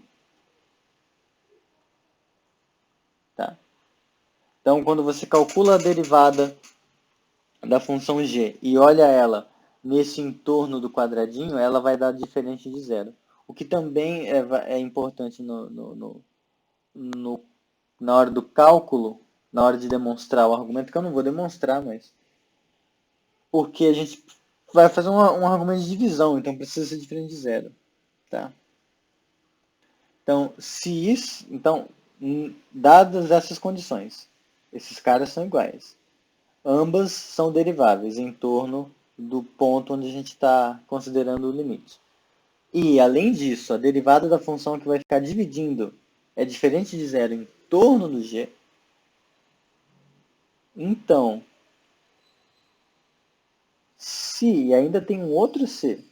Tá? Então, quando você calcula a derivada da função g e olha ela nesse entorno do quadradinho, ela vai dar diferente de zero. O que também é importante na hora do cálculo, na hora de demonstrar o argumento, que eu não vou demonstrar, mas porque a gente vai fazer um argumento de divisão, então precisa ser diferente de zero. Tá? Então, dadas essas condições, esses caras são iguais. Ambas são deriváveis em torno do ponto onde a gente está considerando o limite. E, além disso, a derivada da função que vai ficar dividindo é diferente de zero em torno do g. Então, se ainda tem um outro c,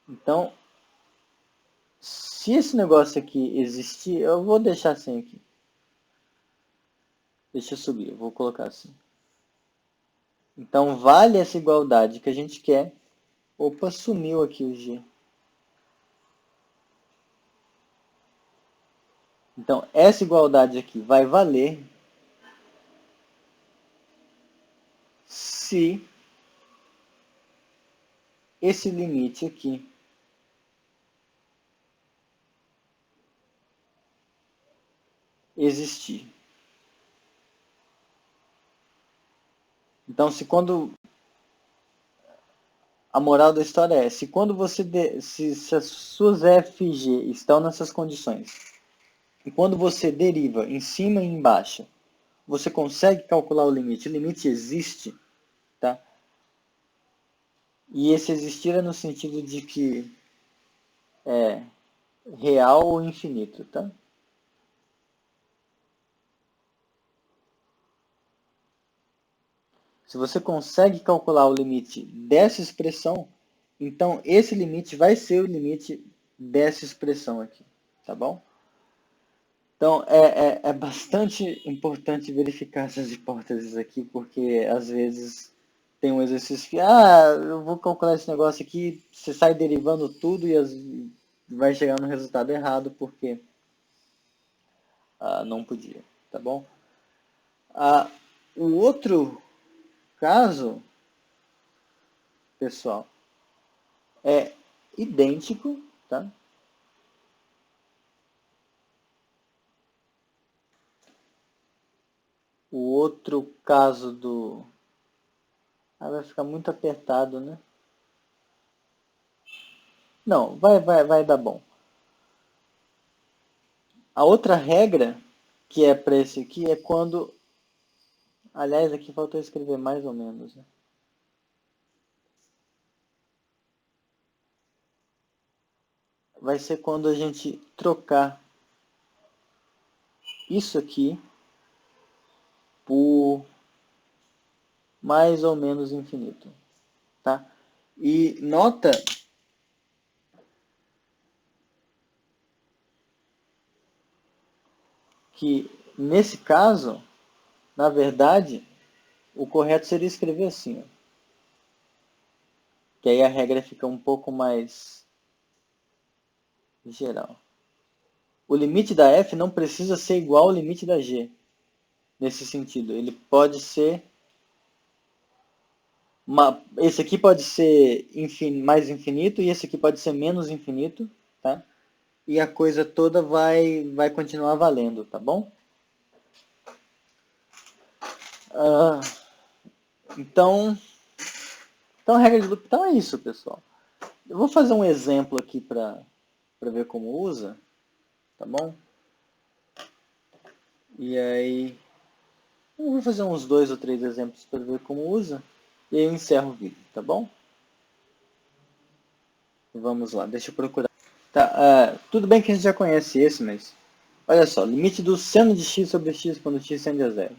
então, se esse negócio aqui existir, eu vou deixar assim aqui. Deixa eu subir, eu vou colocar assim. Então, vale essa igualdade que a gente quer. Opa, sumiu aqui o g. Então, essa igualdade aqui vai valer se esse limite aqui existir. Então, a moral da história é, se quando se as suas f e g estão nessas condições, e quando você deriva em cima e embaixo, você consegue calcular o limite existe, tá? E esse existir é no sentido de que é real ou infinito, tá? Se você consegue calcular o limite dessa expressão, então esse limite vai ser o limite dessa expressão aqui, tá bom? Então é bastante importante verificar essas hipóteses aqui, porque às vezes tem um exercício que, eu vou calcular esse negócio aqui, você sai derivando tudo e vai chegar no resultado errado, porque não podia, tá bom? O outro caso, pessoal, é idêntico, tá? O outro caso do... vai ficar muito apertado, né? Não, vai dar bom. A outra regra, que é para esse aqui, é quando... Aliás, aqui faltou escrever mais ou menos, né? Vai ser quando a gente trocar isso aqui por mais ou menos infinito, tá? E nota que, nesse caso, na verdade, o correto seria escrever assim, ó, que aí a regra fica um pouco mais geral. O limite da f não precisa ser igual ao limite da g, nesse sentido. Ele pode ser... esse aqui pode ser mais infinito e esse aqui pode ser menos infinito, tá? E a coisa toda vai continuar valendo, tá bom? Ah, então a regra de L'Hopital é isso, pessoal. Eu vou fazer um exemplo aqui para ver como usa, tá bom? E aí, eu vou fazer uns 2 ou 3 exemplos para ver como usa, e aí eu encerro o vídeo, tá bom? Vamos lá, deixa eu procurar. Tá, tudo bem que a gente já conhece esse, mas olha só, limite do seno de x sobre x quando x tende a zero.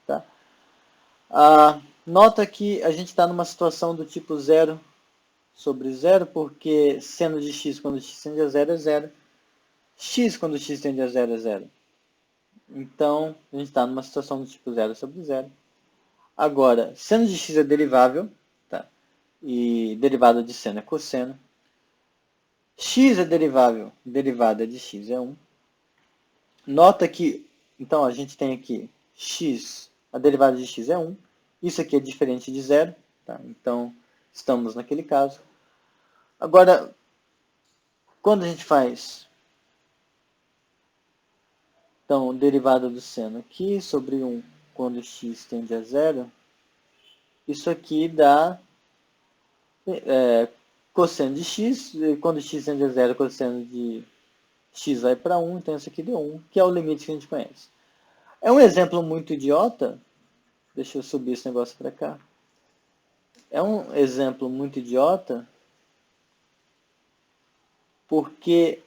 Tá? Nota que a gente está numa situação do tipo zero sobre zero, porque seno de x quando x tende a zero é zero, x quando x tende a zero é zero. Então, a gente está numa situação do tipo zero sobre zero. Agora, seno de x é derivável, tá? E derivada de seno é cosseno. X é derivável, derivada de x é 1. Nota que, então, a gente tem aqui x, a derivada de x é 1. Isso aqui é diferente de zero, tá? Então, estamos naquele caso. Agora, quando a gente faz, então, derivada do seno aqui sobre 1 quando x tende a zero, isso aqui dá cosseno de x, quando x tende a zero, cosseno de x vai para 1, então isso aqui deu 1, que é o limite que a gente conhece. É um exemplo muito idiota, deixa eu subir esse negócio para cá. É um exemplo muito idiota, porque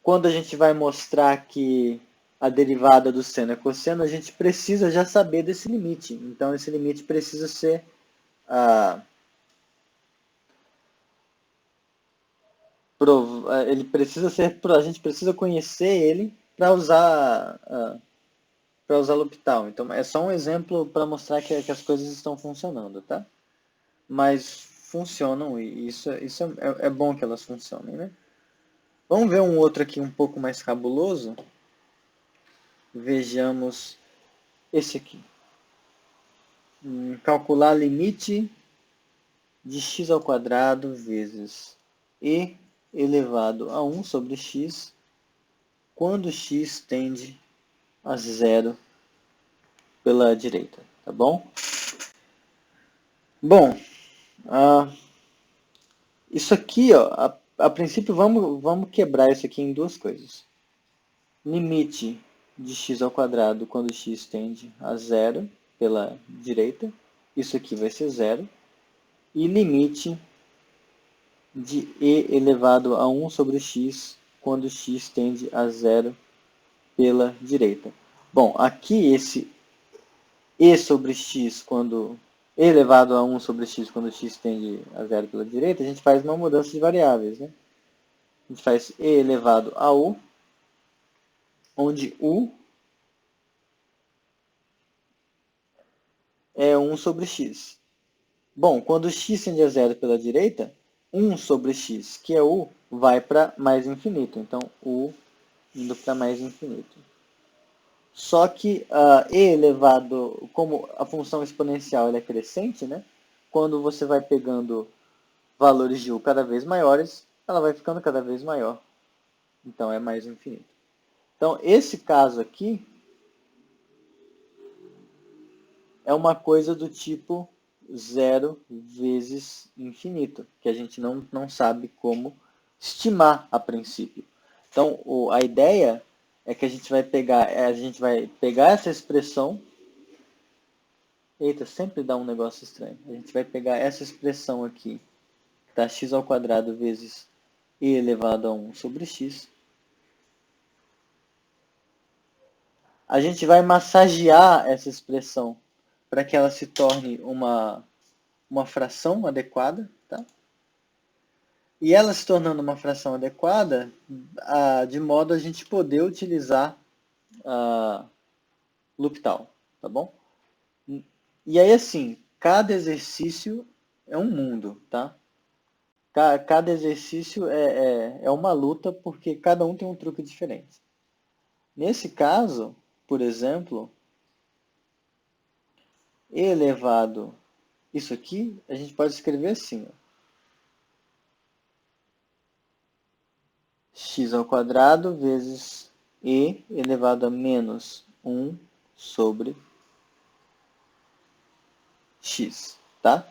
quando a gente vai mostrar que a derivada do seno é cosseno, a gente precisa já saber desse limite. Então, esse limite precisa ser... ele precisa ser... A gente precisa conhecer ele para usar L'Hopital. Então, é só um exemplo para mostrar que as coisas estão funcionando, tá? Mas funcionam e isso é bom que elas funcionem, né? Vamos ver um outro aqui um pouco mais cabuloso. Vejamos esse aqui. Calcular limite de x ao quadrado vezes e elevado a 1 sobre x quando x tende a zero pela direita, tá bom? Bom, isso aqui, ó, a princípio vamos quebrar isso aqui em duas coisas. Limite de x ao quadrado quando x tende a zero pela direita, isso aqui vai ser zero. E limite de e elevado a 1 sobre x quando x tende a zero pela direita. Bom, aqui esse e sobre x quando e elevado a 1 sobre x quando x tende a zero pela direita, a gente faz uma mudança de variáveis, né? A gente faz e elevado a u, onde u é 1 sobre x. Bom, quando x tende a zero pela direita, 1 sobre x, que é u, vai para mais infinito. Então, u indo para mais infinito. Só que e elevado, como a função exponencial ela é crescente, né? Quando você vai pegando valores de u cada vez maiores, ela vai ficando cada vez maior. Então, é mais infinito. Então, esse caso aqui é uma coisa do tipo 0 vezes infinito, que a gente não sabe como estimar a princípio. Então, a ideia é que a gente vai pegar essa expressão. Eita, sempre dá um negócio estranho. A gente vai pegar essa expressão aqui, tá? X ao quadrado vezes e elevado a 1 sobre x. A gente vai massagear essa expressão para que ela se torne uma fração adequada, tá? E ela se tornando uma fração adequada, de modo a gente poder utilizar a L'Hopital, tá bom? E aí, assim, cada exercício é um mundo, tá? Cada exercício é uma luta, porque cada um tem um truque diferente. Nesse caso, por exemplo, e elevado, isso aqui, a gente pode escrever assim, ó. X ao quadrado vezes e elevado a menos 1 sobre x, tá?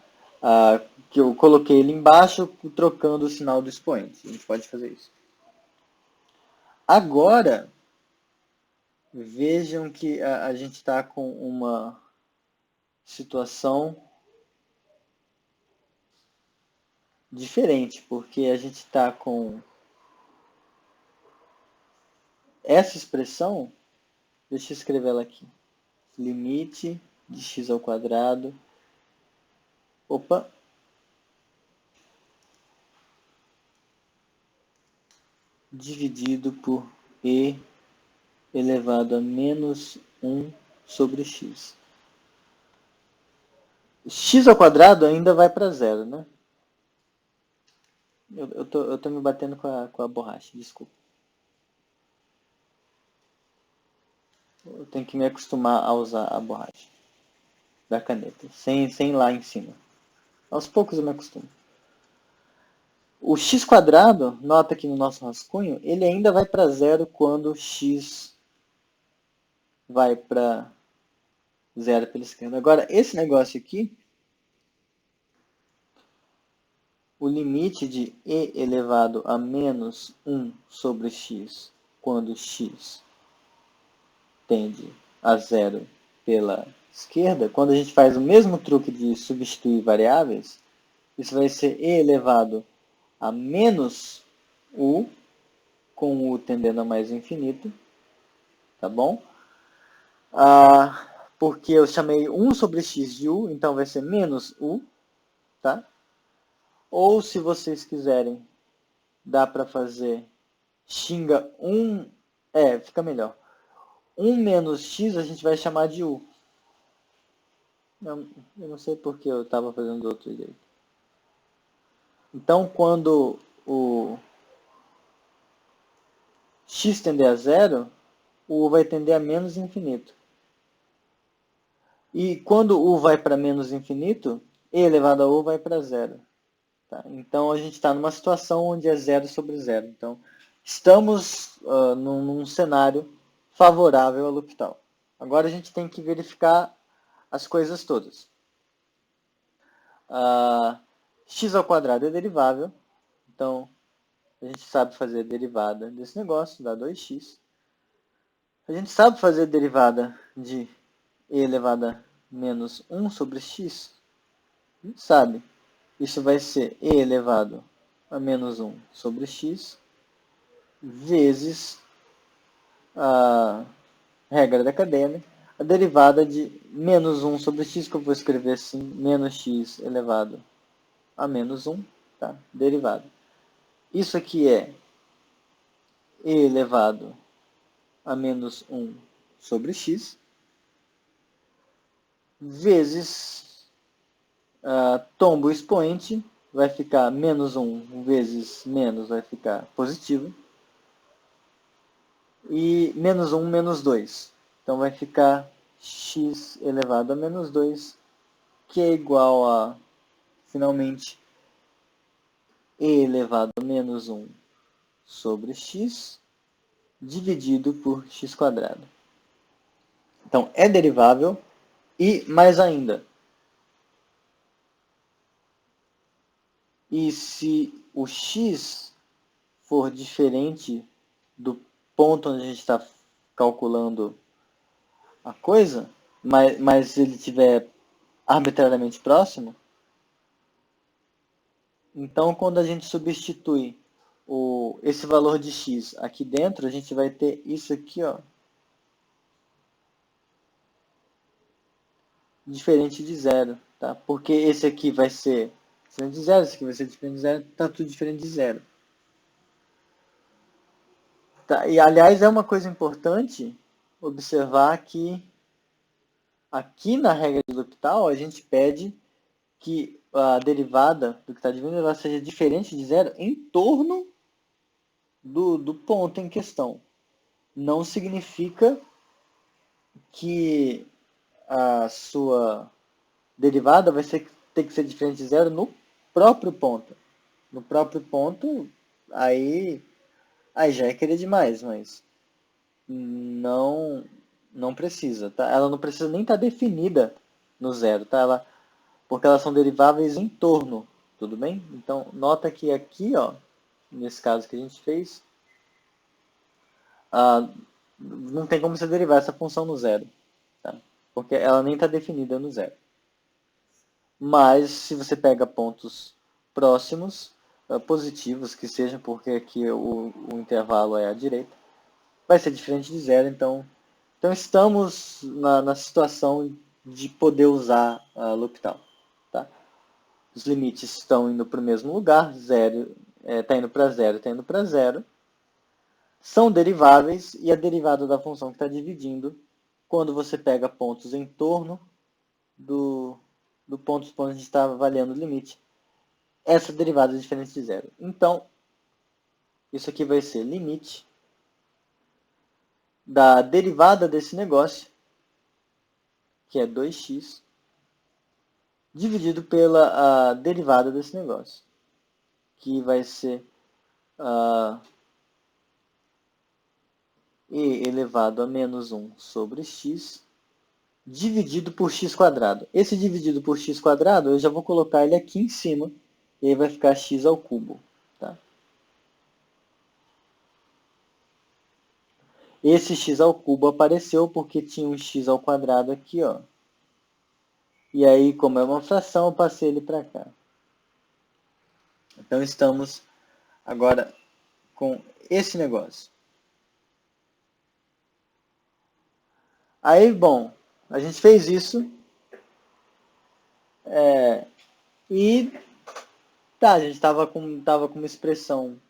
Que eu coloquei ele embaixo, trocando o sinal do expoente. A gente pode fazer isso. Agora, vejam que a gente está com uma situação diferente, porque a gente está com essa expressão, deixa eu escrever ela aqui, limite de x ao quadrado, opa, dividido por e elevado a menos 1 sobre x. X ao quadrado ainda vai para zero, né? Eu tô me batendo com a borracha, desculpa. Eu tenho que me acostumar a usar a borracha da caneta, sem lá em cima. Aos poucos eu me acostumo. O x quadrado, nota que no nosso rascunho, ele ainda vai para zero quando x vai para zero pela esquerda. Agora, esse negócio aqui, o limite de e elevado a menos 1 sobre x, quando x tende a zero pela esquerda, quando a gente faz o mesmo truque de substituir variáveis, isso vai ser e elevado a menos u, com u tendendo a mais infinito, tá bom? Porque eu chamei 1 sobre x de u, então vai ser menos u, tá? Ou se vocês quiserem, dá para fazer xinga 1, fica melhor. 1 menos x a gente vai chamar de u. Eu não sei porque eu estava fazendo do outro jeito. Então, quando o x tender a zero, o u vai tender a menos infinito. E quando u vai para menos infinito, e elevado a u vai para zero. Tá? Então, a gente está numa situação onde é zero sobre zero. Então, estamos num cenário favorável ao L'Hopital. Agora, a gente tem que verificar as coisas todas. X ao quadrado é derivável. Então, a gente sabe fazer a derivada desse negócio, dá 2x. A gente sabe fazer a derivada de e elevado a menos 1 sobre x. A gente sabe. Isso vai ser e elevado a menos 1 sobre x vezes a regra da cadeia. a derivada de menos 1 sobre x, que eu vou escrever assim, menos x elevado a menos 1, tá? Derivada. Isso aqui é e elevado a menos 1 sobre x, vezes tombo o expoente, vai ficar menos 1 vezes menos vai ficar positivo, e menos 1 menos 2. Então vai ficar x elevado a menos 2, que é igual a, finalmente, e elevado a menos 1 sobre x, dividido por x quadrado. Então, é derivável e, mais ainda, e se o x for diferente do ponto onde a gente está calculando a coisa, mas ele estiver arbitrariamente próximo, então quando a gente substitui esse valor de x aqui dentro, a gente vai ter isso aqui, ó, diferente de zero, tá? Porque esse aqui vai ser diferente de zero, esse aqui vai ser diferente de zero, tá tudo diferente de zero. Tá? E, aliás, é uma coisa importante observar que aqui na regra de L'Hopital a gente pede que a derivada do que está dividindo ela seja diferente de zero em torno do ponto em questão. Não significa que a sua derivada vai ter que ser diferente de zero no próprio ponto. No próprio ponto, aí já é querer demais, mas não não precisa, tá? Ela não precisa nem estar definida no zero, tá? Porque elas são deriváveis em torno, tudo bem? Então, nota que aqui, ó, nesse caso que a gente fez, não tem como você derivar essa função no zero, tá? Porque ela nem está definida no zero. Mas, se você pega pontos próximos, positivos que sejam, porque aqui o intervalo é à direita, vai ser diferente de zero, então estamos na situação de poder usar a L'Hopital. Tá? Os limites estão indo para o mesmo lugar, zero está indo para zero, está indo para zero. São deriváveis e a derivada da função que está dividindo, quando você pega pontos em torno do ponto onde a gente está avaliando o limite, essa derivada é diferente de zero. Então, isso aqui vai ser limite da derivada desse negócio, que é 2x, dividido pela derivada desse negócio, que vai ser e elevado a menos 1 sobre x, dividido por x quadrado. Esse dividido por x quadrado, eu já vou colocar ele aqui em cima, e aí vai ficar x ao cubo. Tá? Esse x ao cubo apareceu porque tinha um x ao quadrado aqui, ó. E aí, como é uma fração, eu passei ele para cá. Então, estamos agora com esse negócio. Aí, bom, a gente fez isso. E tá, a gente estava com uma expressão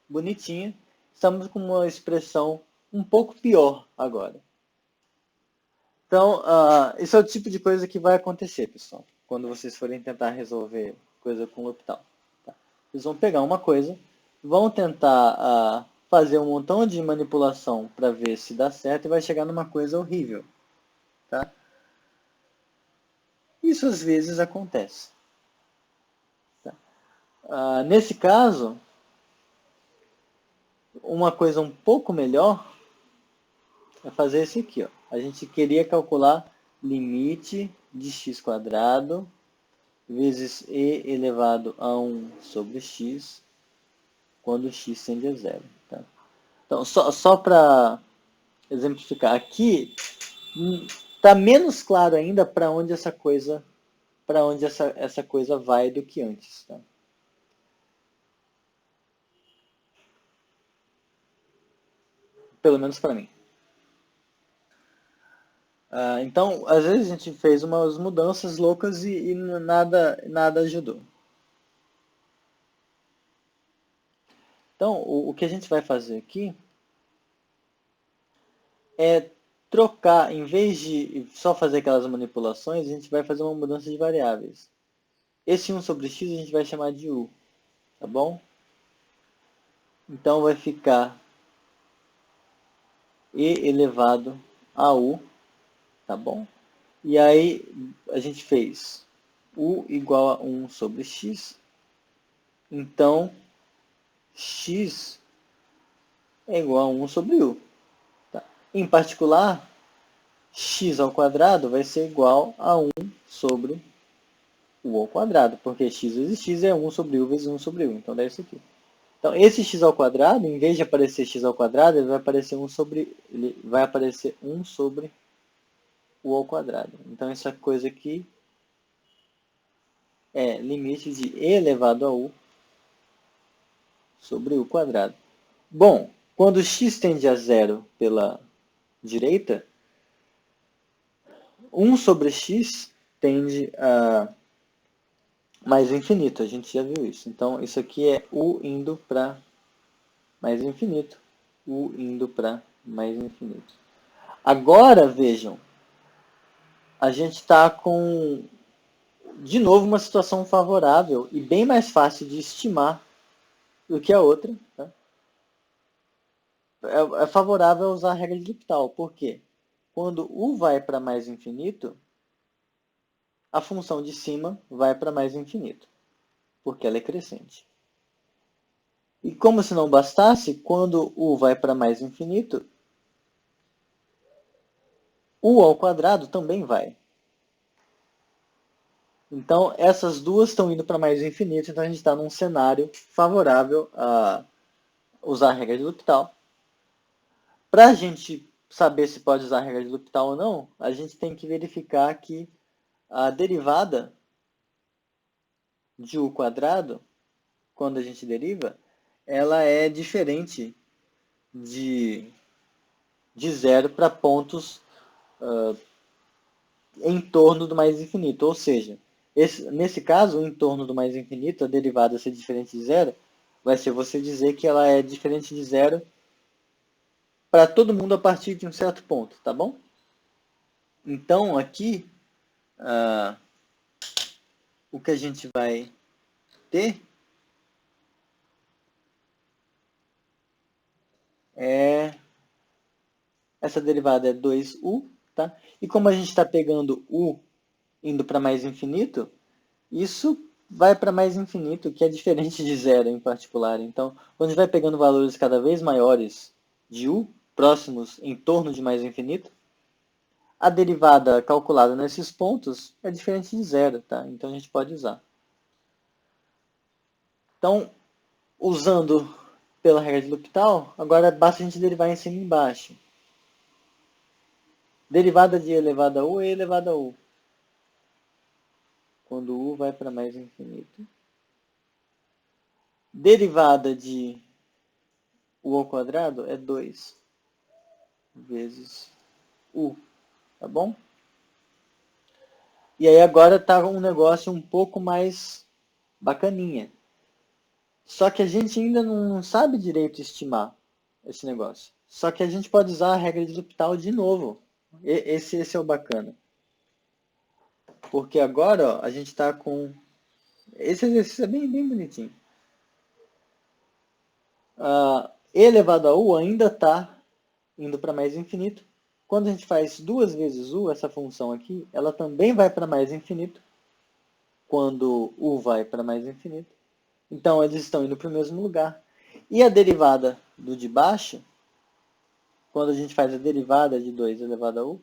bonitinha. Estamos com uma expressão um pouco pior agora. Então, esse é o tipo de coisa que vai acontecer, pessoal, quando vocês forem tentar resolver coisa com L'Hopital. Tá? Vocês vão pegar uma coisa, vão tentar fazer um montão de manipulação para ver se dá certo e vai chegar numa coisa horrível. Tá? Isso às vezes acontece. Tá? Nesse caso, uma coisa um pouco melhor é fazer esse aqui. Ó. A gente queria calcular limite de x quadrado vezes e elevado a 1 sobre x, quando x tende a zero. Tá? Então, só para exemplificar, aqui está menos claro ainda para onde essa coisa vai do que antes. Tá? Pelo menos para mim. Então, às vezes a gente fez umas mudanças loucas e nada ajudou. Então, o que a gente vai fazer aqui é trocar, em vez de só fazer aquelas manipulações, a gente vai fazer uma mudança de variáveis. Esse 1 sobre x a gente vai chamar de u, tá bom? Então vai ficar e elevado a u, tá bom? E aí a gente fez u igual a 1 sobre x, então x é igual a 1 sobre u. Tá? Em particular, x ao quadrado vai ser igual a 1 sobre u ao quadrado, porque x vezes x é 1 sobre u vezes 1 sobre u, então dá isso aqui. Então, esse x ao quadrado, em vez de aparecer x ao quadrado, ele vai aparecer 1 sobre u ao quadrado. Então, essa coisa aqui é limite de e elevado a u sobre u quadrado. Bom, quando x tende a zero pela direita, 1 sobre x tende a mais infinito. A gente já viu isso. Então, isso aqui é u indo para mais infinito. U indo para mais infinito. Agora, vejam, a gente está com, de novo, uma situação favorável e bem mais fácil de estimar do que a outra. Tá? É favorável usar a regra de L'Hopital. Por quê? Quando u vai para mais infinito, a função de cima vai para mais infinito, porque ela é crescente. E como se não bastasse, quando u vai para mais infinito, u ao quadrado também vai. Então, essas duas estão indo para mais infinito, então a gente está num cenário favorável a usar a regra de L'Hopital. Para a gente saber se pode usar a regra de L'Hopital ou não, a gente tem que verificar que a derivada de u quadrado, quando a gente deriva, ela é diferente de zero para pontos em torno do mais infinito. Ou seja, nesse caso, o entorno do mais infinito, a derivada ser diferente de zero, vai ser você dizer que ela é diferente de zero para todo mundo a partir de um certo ponto, tá bom? Então, aqui, o que a gente vai ter é... Essa derivada é 2u, tá? E como a gente está pegando u indo para mais infinito, isso vai para mais infinito, que é diferente de zero em particular. Então, quando a gente vai pegando valores cada vez maiores de u, próximos em torno de mais infinito, a derivada calculada nesses pontos é diferente de zero, tá? Então a gente pode usar. Então, usando pela regra de L'Hopital, agora basta a gente derivar em cima e embaixo. Derivada de e elevado a u é e elevado a u. Quando u vai para mais infinito. Derivada de u ao quadrado é 2 vezes u, tá bom? E aí agora está um negócio um pouco mais bacaninha. Só que a gente ainda não sabe direito estimar esse negócio. Só que a gente pode usar a regra de L'Hopital de novo. Esse é o bacana. Porque agora ó, a gente está com... Esse exercício é bem bonitinho. E elevado a u ainda está indo para mais infinito. Quando a gente faz duas vezes u, essa função aqui, ela também vai para mais infinito. Quando u vai para mais infinito. Então, eles estão indo para o mesmo lugar. E a derivada do de baixo, quando a gente faz a derivada de 2 elevado a u,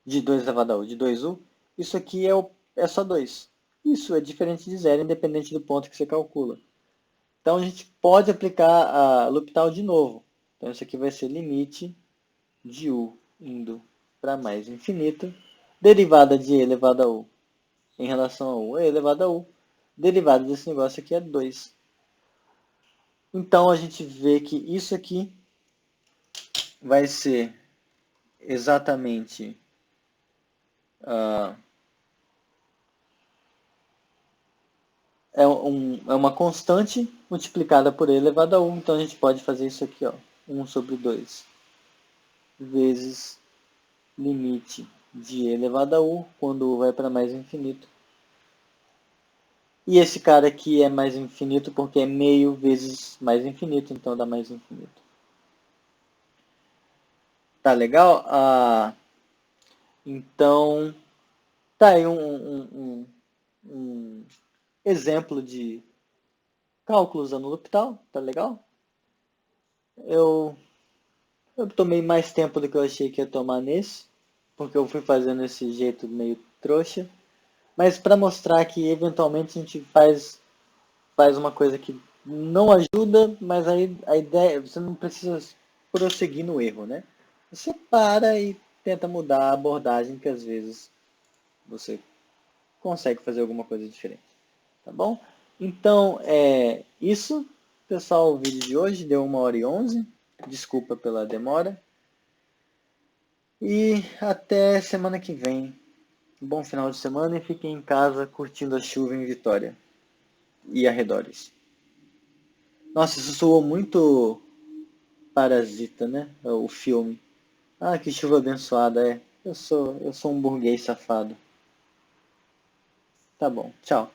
de 2 elevado a u, de 2u, isso aqui é só 2. Isso é diferente de zero, independente do ponto que você calcula. Então, a gente pode aplicar a L'Hopital de novo. Então, isso aqui vai ser limite de u indo para mais infinito, derivada de e elevado a u em relação a u é elevado a u. Derivada desse negócio aqui é 2. Então, a gente vê que isso aqui vai ser exatamente é uma constante multiplicada por e elevado a 1. Então a gente pode fazer isso aqui, ó, 1 sobre 2 vezes limite de e elevado a u quando u vai para mais infinito. E esse cara aqui é mais infinito porque é meio vezes mais infinito, então dá mais infinito. Tá legal? Então, tá aí um exemplo de cálculo usando o L'Hopital, tá legal? Eu, eu tomei mais tempo do que eu achei que ia tomar nesse, porque eu fui fazendo esse jeito meio trouxa. Mas para mostrar que eventualmente a gente faz uma coisa que não ajuda, mas aí a ideia, você não precisa prosseguir no erro, né? Você para e tenta mudar a abordagem, que às vezes você consegue fazer alguma coisa diferente, tá bom? Então, é isso, pessoal, o vídeo de hoje deu 1h11, desculpa pela demora, e até semana que vem. Bom final de semana e fiquem em casa curtindo a chuva em Vitória e arredores. Nossa, isso soou muito Parasita, né? O filme. Ah, que chuva abençoada, é. Eu sou um burguês safado. Tá bom, tchau.